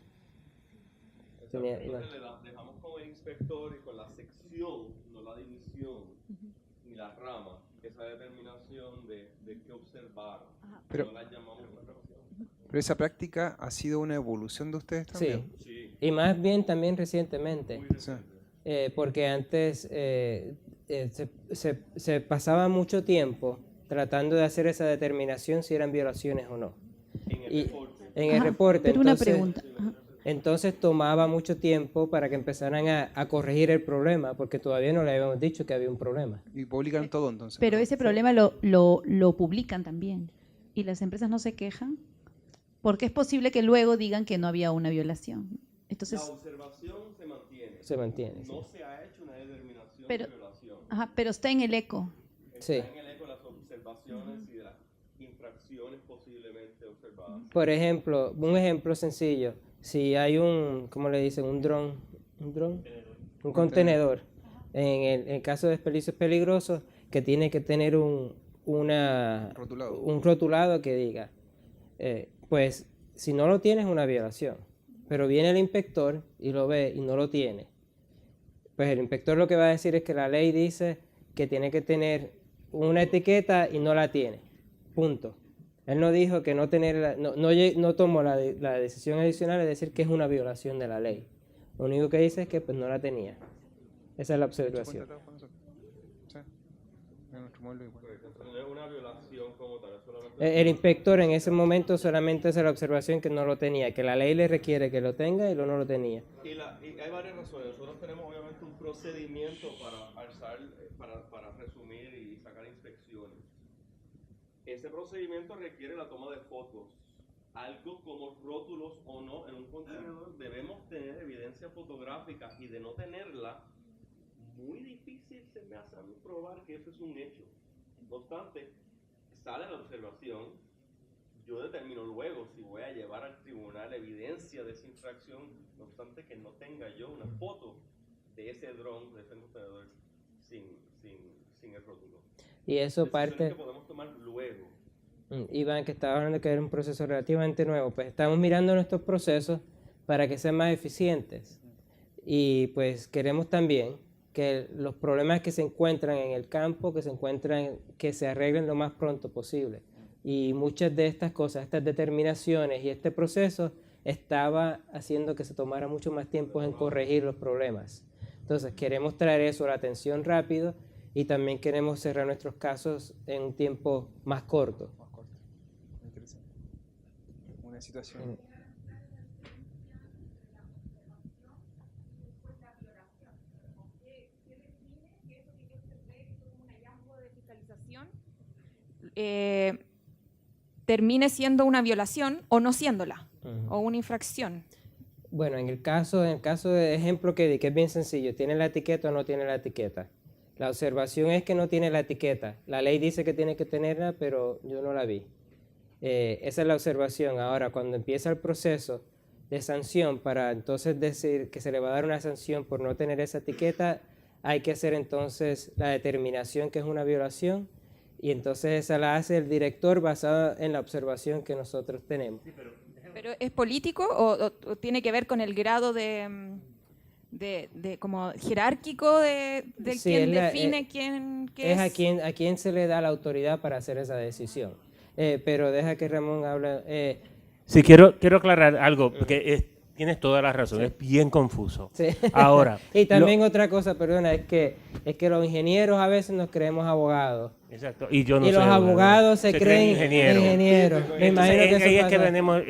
Entonces le dejamos con el inspector y con la sección, no la división, ni la rama, esa determinación de qué observar. Pero, no la llamamos observación. Pero esa práctica ha sido una evolución de ustedes también. Sí, y más bien también recientemente, porque antes se pasaba mucho tiempo tratando de hacer esa determinación si eran violaciones o no. En el reporte. Pero una pregunta. Entonces tomaba mucho tiempo para que empezaran a corregir el problema, porque todavía no le habíamos dicho que había un problema. Y publican todo entonces. Pero ese problema lo publican también. ¿Y las empresas no se quejan? Porque es posible que luego digan que no había una violación. Entonces, la observación se mantiene. Se mantiene. No se ha hecho una determinación pero, de violación. pero está en el eco. Está en el eco las observaciones y de las infracciones posiblemente observadas. Por ejemplo, un ejemplo sencillo. Si hay ¿cómo le dicen? Un contenedor. En el caso de desperdicios peligrosos, que tiene que tener un rotulado que diga, pues si no lo tiene es una violación, pero viene el inspector y lo ve y no lo tiene, pues el inspector lo que va a decir es que la ley dice que tiene que tener una etiqueta y no la tiene, punto. Él no dijo que no tener, no tomó la decisión adicional de decir que es una violación de la ley. Lo único que dice es que pues no la tenía. Esa es la observación. Una violación como tal, el inspector en ese momento solamente hace la observación que no lo tenía, que la ley le requiere que lo tenga y no lo tenía. Y hay varias razones. Nosotros tenemos obviamente un procedimiento para resumir y sacar inspecciones. Ese procedimiento requiere la toma de fotos. Algo como rótulos o no en un contenedor, debemos tener evidencia fotográfica, y de no tenerla, muy difícil se me hace a mí probar que eso es un hecho. No obstante, sale la observación, yo determino luego si voy a llevar al tribunal evidencia de esa infracción, no obstante que no tenga yo una foto de ese dron, de ese contenedor sin el rótulo. Y eso parte... que podemos tomar luego. Iván, que estaba hablando que era un proceso relativamente nuevo, pues estamos mirando nuestros procesos para que sean más eficientes. Y pues queremos también que los problemas que se encuentran en el campo, que se arreglen lo más pronto posible. Y muchas de estas cosas, estas determinaciones y este proceso estaba haciendo que se tomara mucho más tiempo en corregir los problemas. Entonces queremos traer eso a la atención rápido, y también queremos cerrar nuestros casos en un tiempo más corto. Interesante. Una situación. Termine siendo una violación o no siéndola, o una infracción. Bueno, en el caso de ejemplo que di, que es bien sencillo, ¿tiene la etiqueta o no tiene la etiqueta? La observación es que no tiene la etiqueta. La ley dice que tiene que tenerla, pero yo no la vi. Esa es la observación. Ahora, cuando empieza el proceso de sanción, para entonces decir que se le va a dar una sanción por no tener esa etiqueta, hay que hacer entonces la determinación que es una violación, y entonces esa la hace el director basada en la observación que nosotros tenemos. ¿Pero es político o tiene que ver con el grado de como jerárquico de Sí, quien define quién qué es? A quién se le da la autoridad para hacer esa decisión. Pero deja que Ramón hable. Sí, quiero aclarar algo, porque tienes toda la razón, es bien confuso. Sí. Ahora. Y también otra cosa, perdona, es que los ingenieros a veces nos creemos abogados. Exacto. Y yo no soy los abogados se creen ingenieros. Me imagino que ahí eso es que pasa. venimos,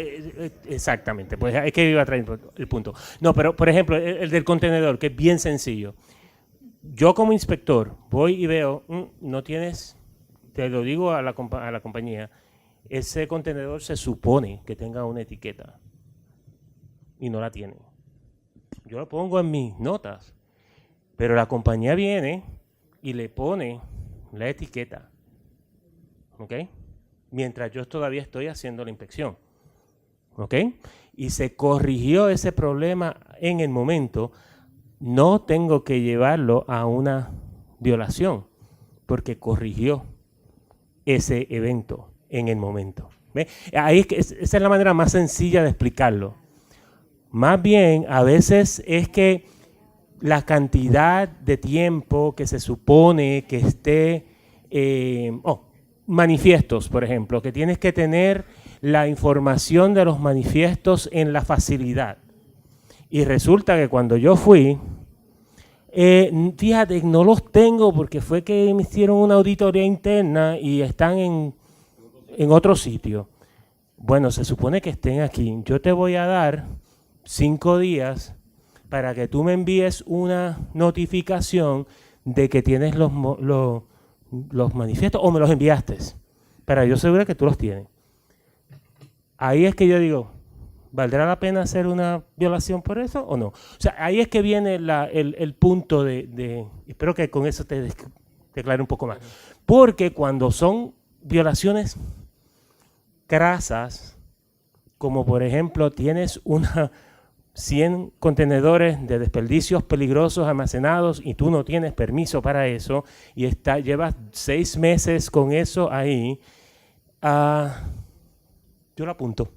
exactamente, pues es que iba a traer el punto. No, pero por ejemplo, el del contenedor, que es bien sencillo. Yo como inspector voy y veo, no tienes te lo digo a la compañía, ese contenedor se supone que tenga una etiqueta y no la tiene. Yo lo pongo en mis notas, pero la compañía viene y le pone la etiqueta, ¿ok? Mientras yo todavía estoy haciendo la inspección, ¿ok? Y se corrigió ese problema en el momento. No tengo que llevarlo a una violación, porque corrigió ese evento en el momento. ¿Ve? Ahí esa es la manera más sencilla de explicarlo. Más bien, a veces es que la cantidad de tiempo que se supone que esté, manifiestos, por ejemplo, que tienes que tener la información de los manifiestos en la facilidad. Y resulta que cuando yo fui, fíjate, no los tengo porque fue que me hicieron una auditoría interna y están en otro sitio. Bueno, se supone que estén aquí. Yo te voy a dar 5 días para que tú me envíes una notificación de que tienes los manifiestos o me los enviaste, para yo asegurar que tú los tienes. Ahí es que yo digo, ¿valdrá la pena hacer una violación por eso o no? O sea, ahí es que viene el punto de espero que con eso te aclare un poco más. Porque cuando son violaciones crasas, como por ejemplo tienes 100 contenedores de desperdicios peligrosos almacenados y tú no tienes permiso para eso y llevas 6 meses con eso ahí, yo lo apunto.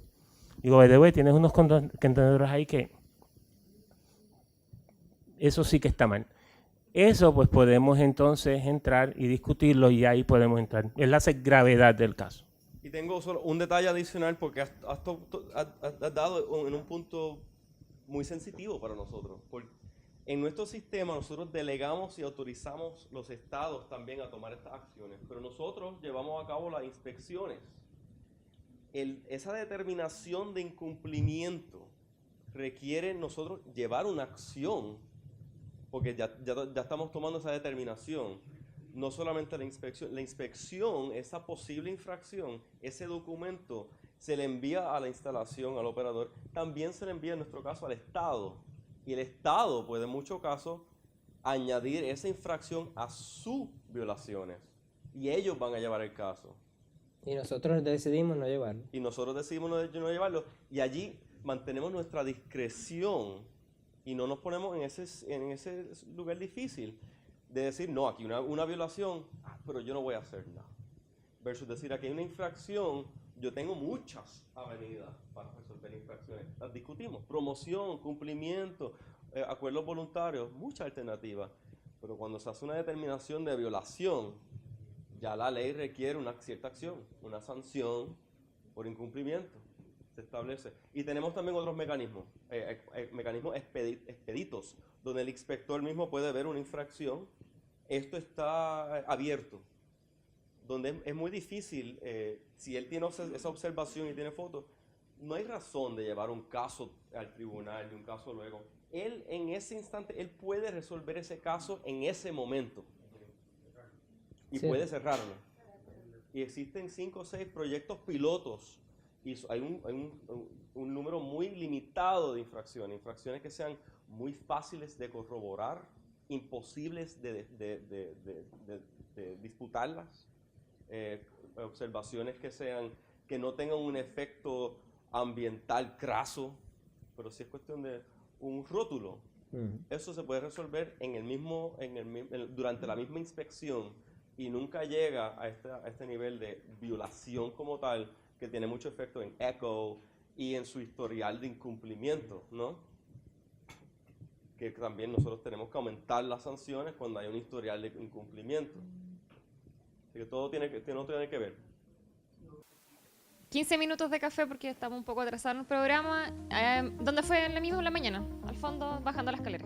Digo, by the way, tienes unos contenedores ahí que eso sí que está mal. Eso pues podemos entonces entrar y discutirlo y ahí podemos entrar. Es la gravedad del caso. Y tengo solo un detalle adicional porque has dado en un punto muy sensitivo para nosotros. Porque en nuestro sistema nosotros delegamos y autorizamos los estados también a tomar estas acciones, pero nosotros llevamos a cabo las inspecciones. Esa determinación de incumplimiento requiere nosotros llevar una acción, porque ya estamos tomando esa determinación. No solamente la inspección, esa posible infracción, ese documento se le envía a la instalación, al operador, también se le envía en nuestro caso al Estado. Y el Estado puede en muchos casos añadir esa infracción a sus violaciones. Y ellos van a llevar el caso. Y nosotros decidimos no llevarlo. Y nosotros decidimos no llevarlo. Y allí mantenemos nuestra discreción y no nos ponemos en ese lugar difícil de decir, no, aquí una violación, pero yo no voy a hacer nada. Versus decir, aquí hay una infracción, yo tengo muchas avenidas para resolver infracciones. Las discutimos. Promoción, cumplimiento, acuerdos voluntarios, muchas alternativas. Pero cuando se hace una determinación de violación, ya la ley requiere una cierta acción, una sanción por incumplimiento. Se establece. Y tenemos también otros mecanismos, mecanismos expeditos, donde el inspector mismo puede ver una infracción. Esto está abierto, donde es muy difícil, si él tiene esa observación y tiene fotos, no hay razón de llevar un caso al tribunal, ni un caso luego. Él en ese instante, él puede resolver ese caso en ese momento. Y sí, puede cerrarlo. Y existen 5 o 6 proyectos pilotos. Y hay un número muy limitado de infracciones que sean muy fáciles de corroborar, imposibles de disputarlas, observaciones que no tengan un efecto ambiental craso, pero si es cuestión de un rótulo, eso se puede resolver durante la misma inspección y nunca llega a este nivel de violación como tal, que tiene mucho efecto en ECHO y en su historial de incumplimiento, ¿no? Que también nosotros tenemos que aumentar las sanciones cuando hay un historial de incumplimiento. Así que todo tiene que ver. 15 minutos de café porque estamos un poco atrasados en el programa. ¿Dónde fue? En la misma en la mañana, al fondo, bajando la escalera.